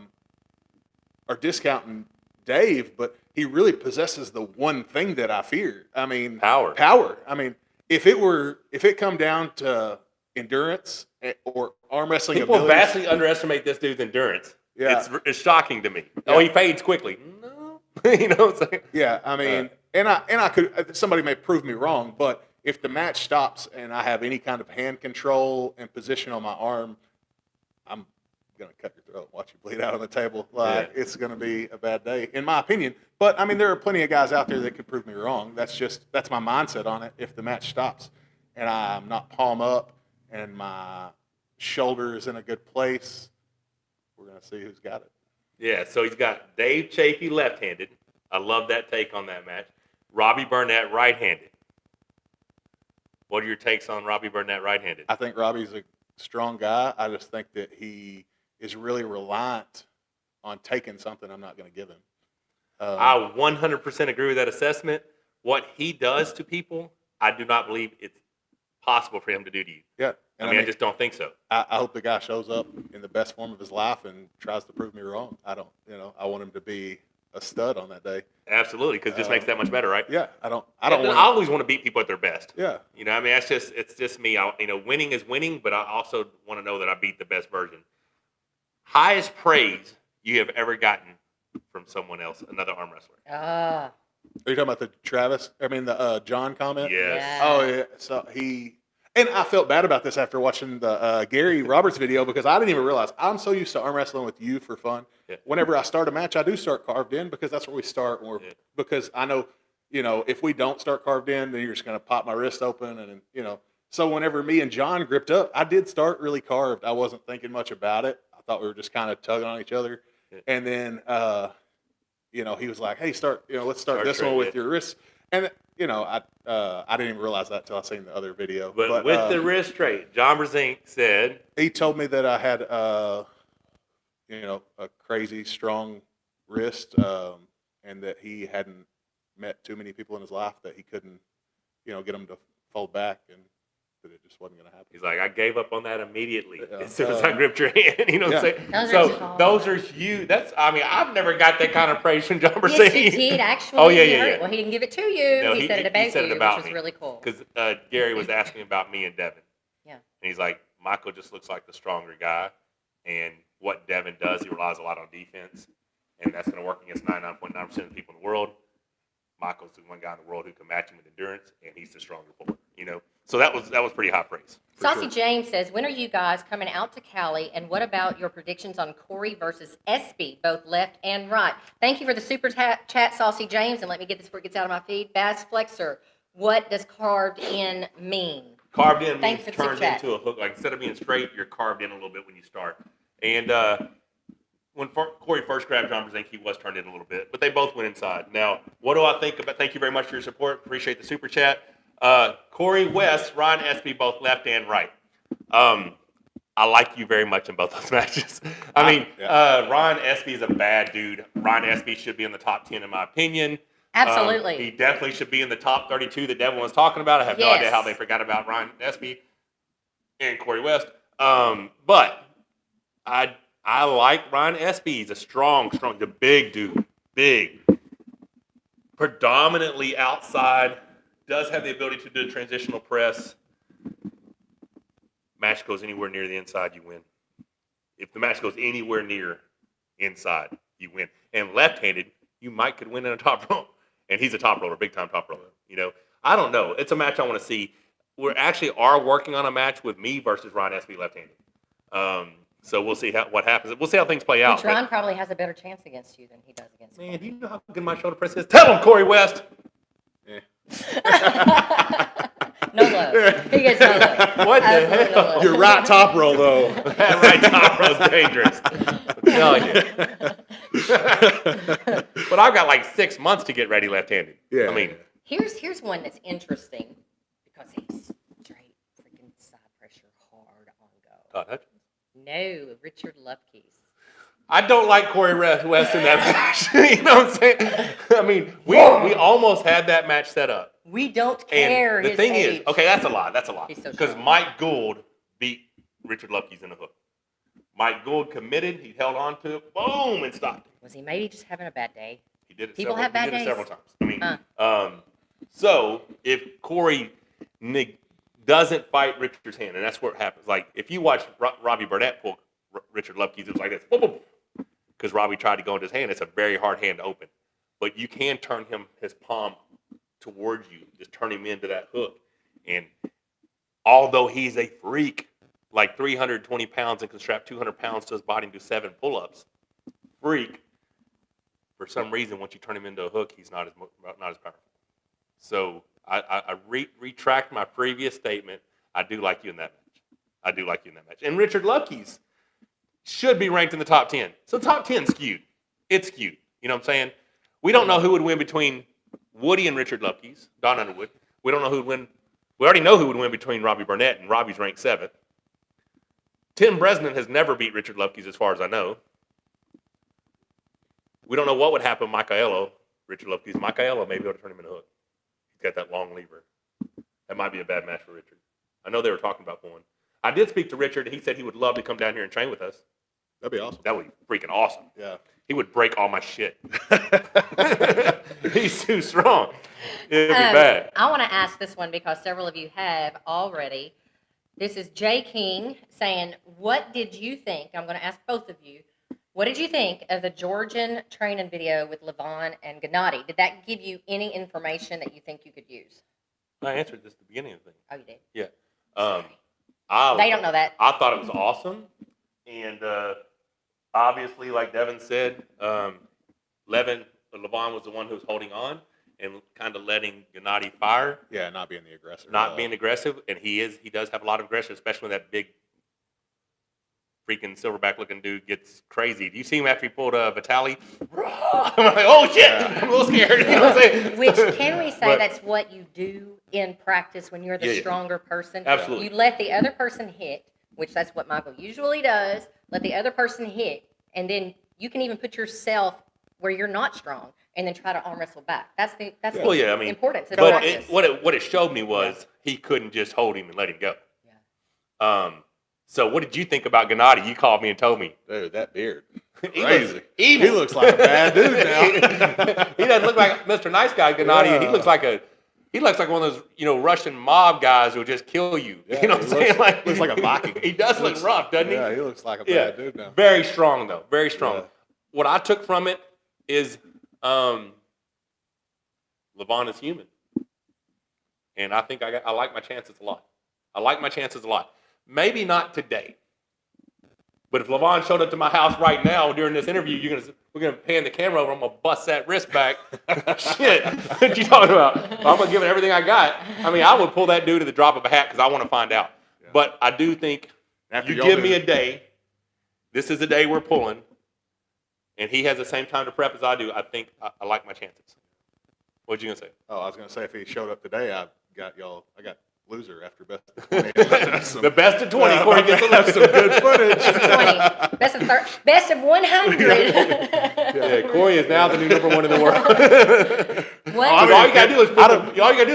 discounting Dave, but he really possesses the one thing that I fear. I mean, power. I mean, if it come down to endurance or arm wrestling people abilities, vastly underestimate this dude's endurance. Yeah. It's shocking to me. Yeah. Oh, he fades quickly. No. You know what I'm saying? Yeah, I mean, and I could, somebody may prove me wrong, but if the match stops and I have any kind of hand control and position on my arm, I'm going to cut your throat and watch you bleed out on the table. It's going to be a bad day, in my opinion. But, I mean, there are plenty of guys out there that could prove me wrong. That's my mindset on it. If the match stops and I'm not palm up and my shoulder is in a good place, we're going to see who's got it. Yeah, so he's got Dave Chafee left-handed. I love that take on that match. Robby Burnett right-handed. What are your takes on Robby Burnett right-handed? I think Robbie's a strong guy. I just think that he is really reliant on taking something I'm not going to give him. I 100% agree with that assessment. What he does to people, I do not believe it's possible for him to do to you. Yeah. I mean, I just don't think so. I hope the guy shows up in the best form of his life and tries to prove me wrong. I want him to be a stud on that day. Absolutely, because it just makes that much better, right? Yeah, I always want to beat people at their best. Yeah. You know, I mean, it's just me. Winning is winning, but I also want to know that I beat the best version. Highest praise you have ever gotten from someone else, another arm wrestler. Are you talking about the John comment? Yes. Oh, yeah. So and I felt bad about this after watching the Gary Roberts video because I didn't even realize I'm so used to arm wrestling with you for fun. Yeah. Whenever I start a match, I do start carved in because that's where we start. Because I know, if we don't start carved in, then you're just going to pop my wrist open. And, so whenever me and John gripped up, I did start really carved. I wasn't thinking much about it. I thought we were just kind of tugging on each other. Yeah. And then, he was like, hey, let's start this one with your wrists. And, I didn't even realize that until I seen the other video. But with the wrist straight, John Brzenk said. He told me that I had, a crazy strong wrist and that he hadn't met too many people in his life that he couldn't, get them to fold back and that it just wasn't going to happen. He's like, I gave up on that immediately as soon as I gripped your hand. You know what I'm saying? So those are huge. I've never got that kind of praise from John Brzenk. Yes, he did actually. Oh, yeah. Well, he didn't give it to you. No, he said it about you, which was me. really cool. Because Gary was asking about me and Devin. Yeah. And he's like, Michael just looks like the stronger guy. And what Devin does, he relies a lot on defense. And that's going to work against 99.9% of the people in the world. Michael's the one guy in the world who can match him with endurance, and he's the stronger puller. So that was pretty high praise. Saucy James says, when are you guys coming out to Cali, and what about your predictions on Corey versus SB, both left and right? Thank you for the super chat, Saucy James, and let me get this before it gets out of my feed. Bass Flexer, what does carved in mean? Carved in means turned into a hook. Like instead of being straight, you're carved in a little bit when you start. And when Corey first grabbed John Brzenk, he was turned in a little bit, but they both went inside. Now, what do I think about? Thank you very much for your support. Appreciate the super chat. Corey West, Ryan Espy, both left and right. I like you very much in both those matches. Ryan Espy is a bad dude. Ryan Espy should be in the top 10 in my opinion. Absolutely. He definitely should be in the top 32 that Devin was talking about. I have no idea how they forgot about Ryan Espy and Corey West. But I like Ryan Espy. He's a strong, the big dude. Big. Predominantly outside. Does have the ability to do a transitional press. Match goes anywhere near the inside, you win. If the match goes anywhere near inside, you win. And left-handed, you could win in a top roll. And he's a top roller, big-time top roller. I don't know. It's a match I want to see. We actually are working on a match with me versus Ryan Espy left-handed. So we'll see what happens. We'll see how things play out. Which Ryan probably has a better chance against you than he does against me. Man, do you know how good my shoulder press is? Tell him, Corey West. Yeah. No love. He gets no love. What the hell? No love. Your right top roll, though. That right top row is dangerous. But I've got like 6 months to get ready left-handed. Yeah. I mean, here's one that's interesting because he's straight freaking side pressure hard on go. Todd Hutchins? No, Richard Lupke's. I don't like Corey West in that match. You know what I'm saying? I mean, we almost had that match set up. We don't care. And the thing is, okay, that's a lie. That's a lie. So because Mike Gould beat Richard Lupke's in the hook. Mike Gould committed. He held on to it. Boom, and stopped it. Was he maybe just having a bad day? He did it. People have bad days. Several times. I mean, so if Corey doesn't fight Richard's hand, and that's what happens. Like if you watch Robby Burnett pull Richard Lupke's, it was like this. Boom, boom. Because Robby tried to go into his hand. It's a very hard hand to open. But you can turn his palm towards you. Just turn him into that hook. And although he's a freak, like 320 pounds and can strap 200 pounds to his body and do 7 pull-ups, freak, for some reason, once you turn him into a hook, he's not as powerful. So I retract my previous statement. I do like you in that match. And Richard Lupke's should be ranked in the top 10. So top 10 skewed. It's skewed. You know what I'm saying? We don't know who would win between Woody and Richard Lupke's, Don Underwood. We don't know who would win. We already know who would win between Robby Burnett, and Robby's ranked 7th. Tim Bresnan has never beat Richard Lupke's as far as I know. We don't know what would happen with Michaelo, Richard Lupke's. Michaelo may be able to turn him into a hook. He's got that long lever. That might be a bad match for Richard. I know they were talking about one. I did speak to Richard, and he said he would love to come down here and train with us. That'd be awesome. That would be freaking awesome. Yeah. He would break all my shit. He's too strong. It would be bad. I want to ask this one because several of you have already. This is Jay King saying, what did you think? I'm going to ask both of you. What did you think of the Georgian training video with Levan and Genadi? Did that give you any information that you think you could use? I answered this at the beginning of the thing. Oh, you did? Yeah. They don't know that. I thought it was awesome. And obviously, like Devin said, Levan was the one who was holding on and kind of letting Genadi fire. Yeah, not being the aggressor. Not being aggressive. And he does have a lot of aggression, especially when that big freaking silverback looking dude gets crazy. Do you see him after he pulled Vitali? I'm like, oh shit, yeah. I'm a little scared. You know what I'm saying? Which, can we say that's what you do in practice when you're the stronger person? Absolutely. You let the other person hit, which that's what Michael usually does, let the other person hit, and then you can even put yourself where you're not strong and then try to arm wrestle back. That's the importance of practice. What it showed me was he couldn't just hold him and let him go. Yeah. So what did you think about Genadi? You called me and told me. Dude, that beard. Crazy. He looks like a bad dude now. He doesn't look like Mr. Nice Guy, Genadi. Yeah. He looks like one of those, Russian mob guys who will just kill you. Yeah, you know what I'm saying? Looks like a Viking. He does look rough, doesn't he? Yeah, he looks like a bad dude now. Very strong, though. Very strong. Yeah. What I took from it is Levan Levan is human. And I think I like my chances a lot. I like my chances a lot. Maybe not today. But if Levan showed up to my house right now during this interview, we're gonna pan the camera over. I'm gonna bust that wrist back. Shit, what you talking about? I'm gonna give it everything I got. I mean, I would pull that dude at the drop of a hat because I want to find out. Yeah. But I do think after you give me a day, this is the day we're pulling, and he has the same time to prep as I do. I think I like my chances. What you gonna say? Oh, I was gonna say if he showed up today, I got loser after best of 20. The best of 20. Corey gets some good footage. Best of 20. Best of 100. Yeah, Corey is now the new number one in the world. What? All you gotta do is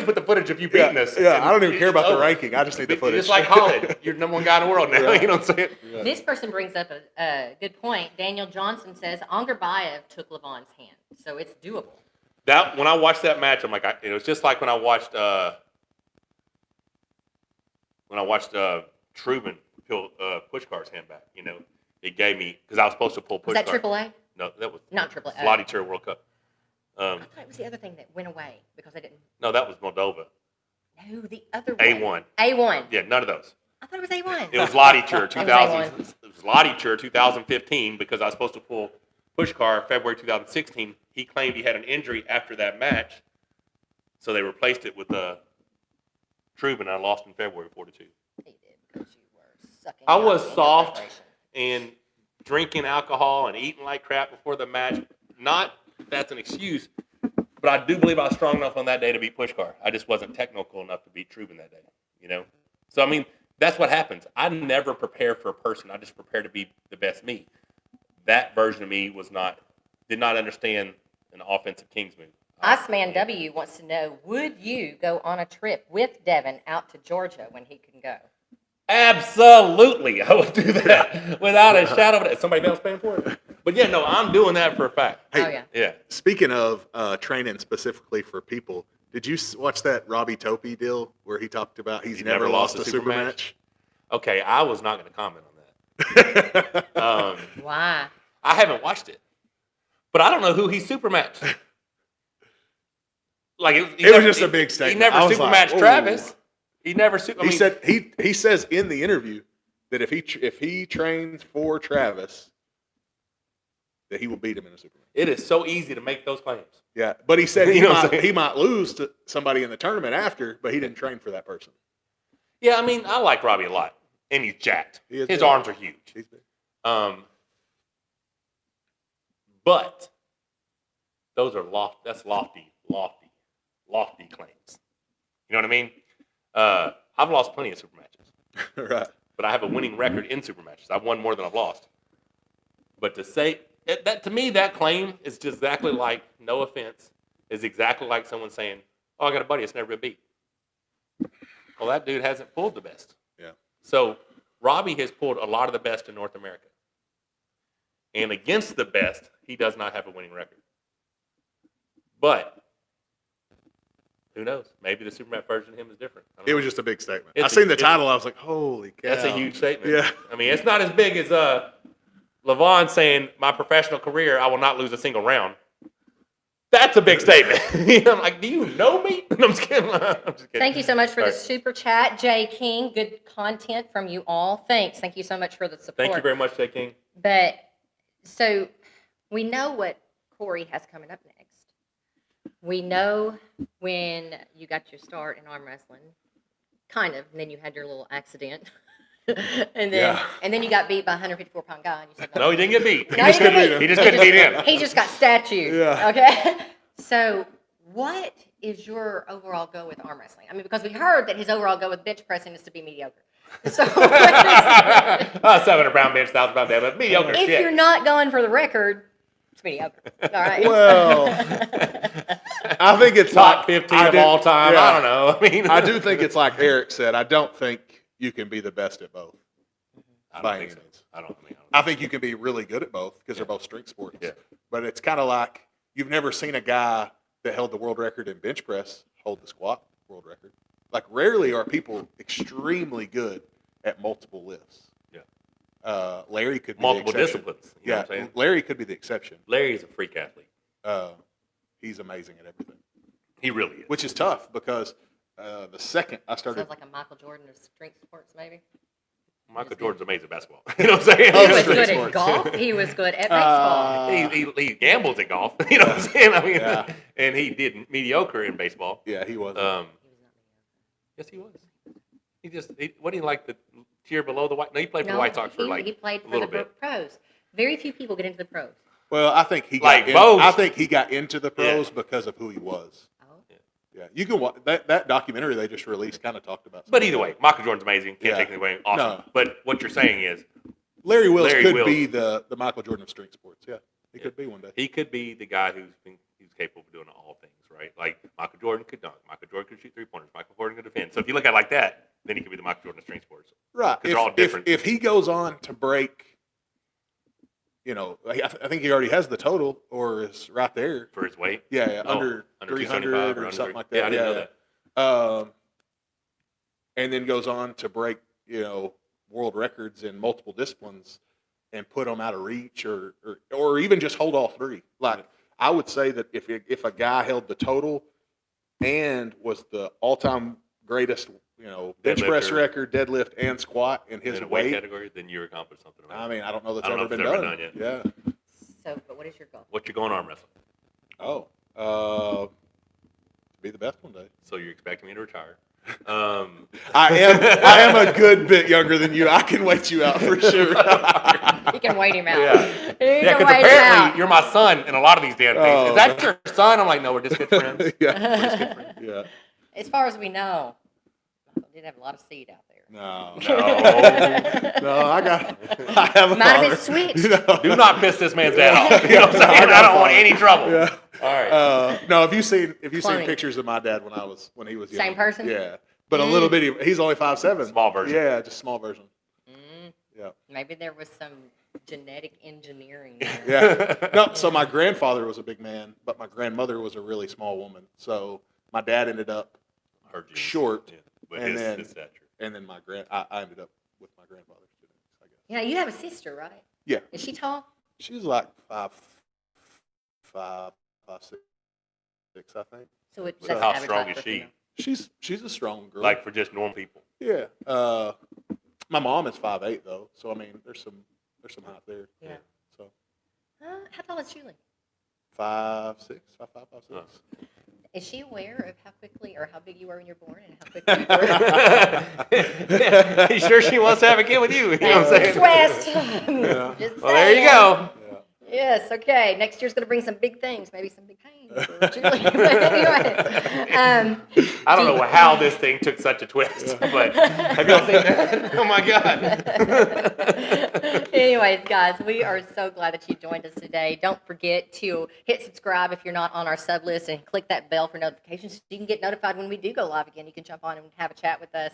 put the footage of you beating us. Yeah, I don't even care about the ranking. I just need the footage. Just like Khaled, you're the number one guy in the world now. Yeah. You know what I'm saying? Yeah. This person brings up a good point. Daniel Johnson says Angarbayev took Levan's hand, so it's doable. That when I watched that match, I'm like, it was just like when I watched Truman pull Pushkar's hand back. You know, it gave me because I was supposed to pull Pushkar. Was that AAA? No, that was not AAA. Slotty Chair World Cup. I thought it was the other thing that went away because I didn't. No, that was Moldova. No, the other one. A1. A1. Yeah, none of those. I thought it was A1. It was Lottie Tour 2000. It was It was Lottie Tour 2015 because I was supposed to pull Pushkar February 2016. He claimed he had an injury after that match, so they replaced it with Truman. I lost in February 4-2. He did because you were sucking. I was up in soft preparation. and drinking alcohol and eating like crap before the match. Not that that's an excuse, but I do believe I was strong enough on that day to beat Pushkar. I just wasn't technical enough to beat Truman that day. You know, so I mean that's what happens. I never prepare for a person. I just prepare to be the best me. That version of me did not understand an offensive Kings move. Iceman W wants to know, would you go on a trip with Devin out to Georgia when he can go? Absolutely, I would do that without a shadow of a doubt. Is somebody else paying for it? But yeah, no, I'm doing that for a fact. Hey, yeah. Speaking of training specifically for people, did you watch that Robby Topi deal where he talked about he's never lost a super match? Okay, I was not going to comment on that. Why? I haven't watched it, but I don't know who he super matched. Like it was just a big statement. He never super matched Travis. He never super. He said he says in the interview that if he trains for Travis, that he will beat him in a super match. It is so easy to make those claims. Yeah, but he said You he might lose to somebody in the tournament after, but he didn't train for that person. Yeah, I mean, I like Robby a lot, and he's jacked. His arms are huge. He's big. But those are lofty claims. You know what I mean? I've lost plenty of super matches. Right. But I have a winning record in super matches. I've won more than I've lost. But to say that to me, that claim is just exactly like, no offense, is exactly like someone saying, "Oh, I got a buddy that's never been beat." Well, that dude hasn't pulled the best. Yeah. So Robby has pulled a lot of the best in North America. And against the best, he does not have a winning record. But who knows? Maybe the Supermat version of him is different. It was just a big statement. I seen the title. I was like, holy cow. That's a huge statement. Yeah. I mean, it's not as big as Levan saying, my professional career, I will not lose a single round. That's a big statement. I'm like, do you know me? I'm just kidding. Thank you so much for the super chat, Jay King. Good content from you all. Thanks. Thank you so much for the support. Thank you very much, Jay King. But so we know what Corey has coming up next. We know when you got your start in arm wrestling, kind of, and then you had your little accident. and then you got beat by a 154-pound guy. And you said, no, he didn't get beat. No, he didn't. He just couldn't beat him. He just got statued. Yeah. Okay. So what is your overall goal with arm wrestling? I mean, because we heard that his overall goal with bench pressing is to be mediocre. So 700-pound bench, 1,000-pound deadlift, mediocre if shit. you're not going for the record, it's mediocre. All right. Well, I think it's top 15 of all time. Yeah. I don't know. I mean, I do think it's like Eric said. I don't think you can be the best at both. I by don't any think so. means. I think you can be really good at both because they're both strength sports. Yeah. But it's kind of like you've never seen a guy that held the world record in bench press hold the squat world record. Like rarely are people extremely good at multiple lifts. Yeah. Larry could be multiple the exception. disciplines. You know what I'm Yeah, saying? Larry could be the exception. Larry's a freak athlete. He's amazing at everything. He really is. Which is tough because the second I started, Sounds like a Michael Jordan of strength sports, maybe. Michael Jordan's amazing at basketball. You know what I'm saying? He was strength good at sports. golf. He was good at baseball. He gambles at golf. You know what I'm saying? I mean, Yeah. and he did mediocre in baseball. yeah, he was. He was not Yes, he was. What do you like the tier below the White? No, he played for the White Sox for he played a for little the bit. pros. Very few people get into the pros. Well, I think he Like got Bogues. I think he got into the pros because of who he was. Oh. Yeah, you can watch that documentary they just released. Kind of talked about. But either way, Michael Jordan's amazing. Can't Yeah. take anything away. Awesome. No. But what you're saying is Larry Wills Larry could Wills. be the Michael Jordan of strength sports. Yeah, he could be one day. he could be the guy who's capable of doing all things, right? Like Michael Jordan could dunk. Michael Jordan could shoot 3-pointers. Michael Jordan could defend. So if you look at it like that, then he could be the Michael Jordan of strength sports. Right. 'Cause they're all different. If he goes on to break, I think he already has the total, or is right there. For his weight. Yeah, Oh, under 300 or something like that. Yeah, I didn't know that. And then goes on to break, world records in multiple disciplines and put them out of reach, or even just hold all three. Like I would say that if a guy held the total and was the all-time greatest, bench press Deadlifter. record, deadlift, and squat in his In a weight weight. category, then you accomplished something. I mean, I don't know that's I don't know ever if been it's done. ever done Yeah. So, but what is your goal? What's your going arm wrestling? Oh, be the best one day. So you're expecting me to retire? I am a good bit younger than you. I can wait you out for sure. You can wait him out. Yeah. You Yeah, can because wait him apparently out. you're my son in a lot of these damn things. Oh, Is that your son? I'm like, no, we're just good friends. yeah. Yeah. As far as we know, Michael did have a lot of seed out there. No. No. No, I have a Might have been father. switched. No. Do not piss this man's dad off. You know what I'm saying? I got I don't a want father. any trouble. Yeah. All right. No, if you've seen Cloning. pictures of my dad when he was young. Same person? Yeah. But a little bitty. He's only 5'7". Small version. Yeah, just small version. Yeah. Maybe there was some genetic engineering there. Yeah. No, so my grandfather was a big man, but my grandmother was a really small woman. So my dad ended up Her genes. short, Yeah. But and then- his stature. and then I ended up with my grandfather's genetics, I guess. Yeah, you have a sister, right? Yeah. Is she tall? She's like 5'6", I think. So it, So that's how average strong height is for she? female. She's a strong girl. Like for just normal people. Yeah. My mom is 5'8" though, so I mean, there's some height there. Yeah. So How tall is Julie? 5'6", 5'5", 5'6". Huh. Is she aware of how quickly or how big you were when you were born and how quickly you grew? You sure she wants to have a kid with you? You know what I'm saying? East West. Yeah. Just Well, there you saying. go. Yeah. Yes, okay. Next year's going to bring some big things, maybe some big pain for Julie. But anyways, I don't know how this thing took such a twist, but have y'all seen that? Oh my God. anyways, guys, we are so glad that you joined us today. Don't forget to hit subscribe if you're not on our sub list and click that bell for notifications so you can get notified when we do go live again. You can jump on and have a chat with us.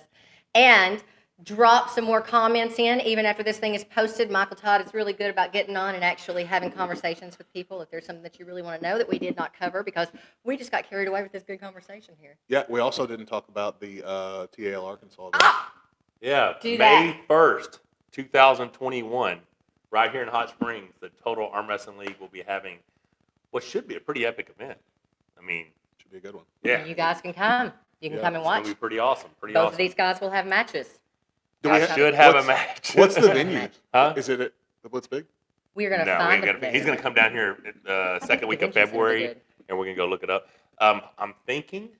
And drop some more comments in even after this thing is posted. Michael Todd is really good about getting on and actually having conversations with people if there's something that you really want to know that we did not cover because we just got carried away with this good conversation here. Yeah, we also didn't talk about the TAL Arkansas. Yeah, Do May 1st, 2021, right here in Hot Springs, the Total Arm Wrestling League will be having what should be a pretty epic event. I mean, Should be a good one. yeah, You guys can come. You can Yeah, come and it's gonna watch. be pretty awesome. Pretty Both awesome. of these guys will have matches. Do we I have- should have a what's- match. What's the venue? Huh? Is it at the Blitz Big? We're going to No, we find ain't them gonna, there. he's going to come down here second week of Convention center February, did. and we're going to go look it up. I'm thinking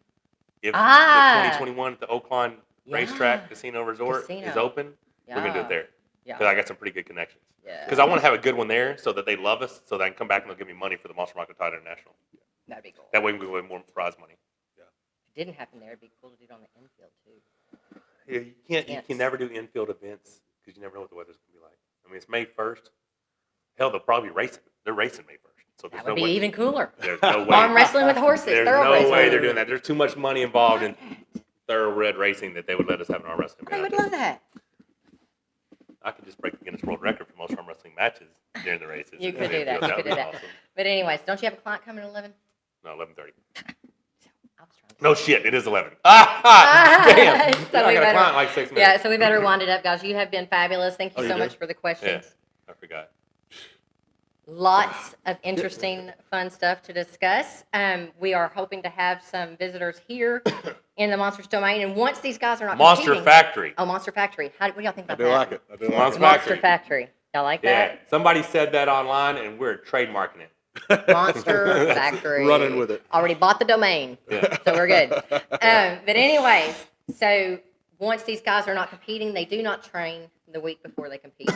if Ah. the 2021 at the Oakland Racetrack Casino Resort is Casino. open, we're going to do it there. Yeah. Because I got some pretty good connections. Yeah. Because I want to have a good one there so that they love us, so that I can come back and they'll give me money for the Monster Market Tide International. That'd be cool. That way we can win more prize money. If it didn't happen there, it'd be cool to do it on the infield too. Yeah, you Yes. can never do infield events because you never know what the weather's going to be like. I mean, it's May 1st. Hell, they'll probably be racing. They're racing May 1st. So there's That would no be way. even cooler. There's no way. Arm wrestling with horses. There's thoroughbred no way they're racing. doing that. There's too much money involved in thoroughbred racing that they would let us have an arm wrestling I match. would love that. I could just break the Guinness World Record for most arm wrestling matches during the races. You could And do it that. feels- You would could do be that. awesome. But anyways, don't you have a client coming at 11? No, 11:30. I was trying to No shit, it is 11. Damn. So I we got a better- client in like 6 minutes. Yeah, so we better wind it up, guys. You have been fabulous. Thank you Oh, you so did? much for the Yeah, questions. I forgot. Lots of interesting, fun stuff to discuss. We are hoping to have some visitors here in the Monsters Domain. And once these guys are not Monster competing, Factory. Oh, Monster Factory. What do y'all think I about do that? like it. I do like Monster it. Monster Factory. Y'all like Yeah, that? somebody said that online, and we're trademarking it. Monster Factory. Running with it. Already bought the domain, Yeah. so we're good. But anyways, so once these guys are not competing, they do not train the week before they compete.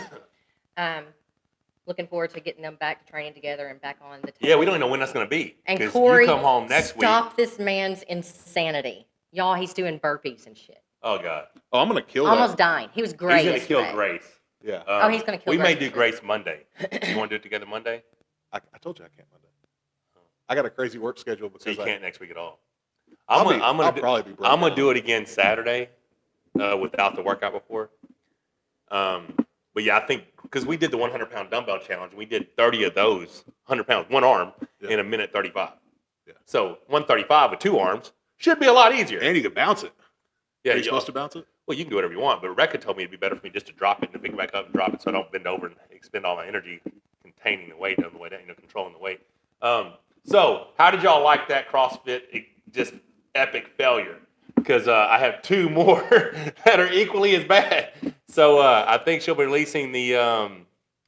Looking forward to getting them back to training together and back on the table. Yeah, we don't even know when that's going to be. And 'cause Corey, you come home next week. stop this man's insanity. Y'all, he's doing burpees and shit. Oh, God. Oh, I'm gonna kill Almost that. dying. He was great. He's going to kill yesterday. Grace. Yeah. Oh, he's gonna kill We may Grace. do Grace Monday. You want to do it together Monday? I told you I can't Monday. I got a crazy work schedule So you because can't next week at all. I'll I'm probably be broke I'm gonna down. do it again Saturday, without the workout before. But yeah, I think because we did the 100-pound dumbbell challenge, and we did 30 of those 100 pounds, one arm, in a minute 35. Yeah. So 135 with two arms should be a lot easier. And you can bounce it. Yeah, Are you supposed to bounce it? Well, you can do whatever you want, but Rebecca told me it'd be better for me just to drop it and pick it back up and drop it, so I don't bend over and expend all my energy containing the weight on the way down, controlling the weight. So how did y'all like that CrossFit just epic failure? Because I have two more that are equally as bad. So I think she'll be releasing the.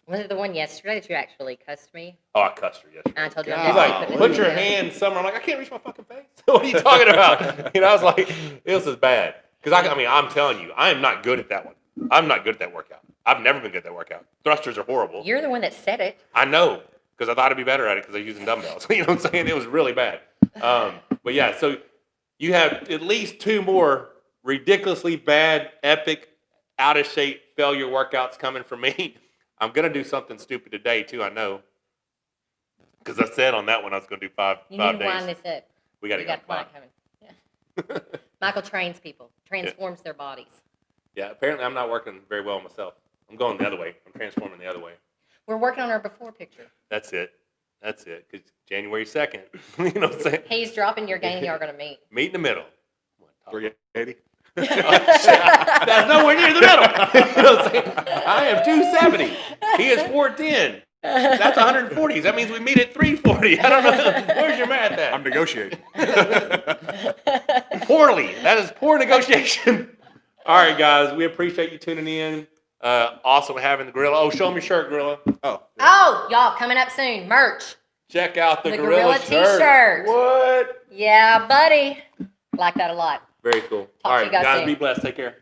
Was it the one yesterday that you actually cussed me? Oh, I cussed her yesterday. I told you. God. I'm He's definitely like, putting put it your in. hand somewhere. I'm like, I can't reach my fucking face. What are you talking about? I was like, this is bad. Because I mean, I'm telling you, I am not good at that one. I'm not good at that workout. I've never been good at that workout. Thrusters are horrible. You're the one that said it. I know, because I thought I'd be better at it because I was using dumbbells. You know what I'm saying? It was really bad. But yeah, so you have at least two more ridiculously bad, epic, out of shape failure workouts coming from me. I'm going to do something stupid today, too, I know. Because I said on that one I was going to do five You need to days. wind this up. We got to We go. got a client coming. Yeah. Michael trains people, transforms their bodies. Yeah, apparently I'm not working very well myself. I'm going the other way. I'm transforming the other way. We're working on our before picture. That's it. That's it. Because January 2nd, you know what I'm saying? He's dropping your game. Y'all are going to meet. Meet in the middle. 380. That's nowhere near the middle. You know what I'm saying? I am 270. He is 410. That's 140. That means we meet at 340. I don't know. Where's your math at? I'm negotiating. Poorly. That is poor negotiation. All right, guys. We appreciate you tuning in. Awesome having the Gorilla. Oh, show me your shirt, Gorilla. Oh. Oh, y'all, coming up soon. Merch. Check out the, The Gorilla Gorilla shirt. t-shirt. What? Yeah, buddy. Like that a lot. Very cool. Talk All to right, you guys guys, soon. be blessed. Take care.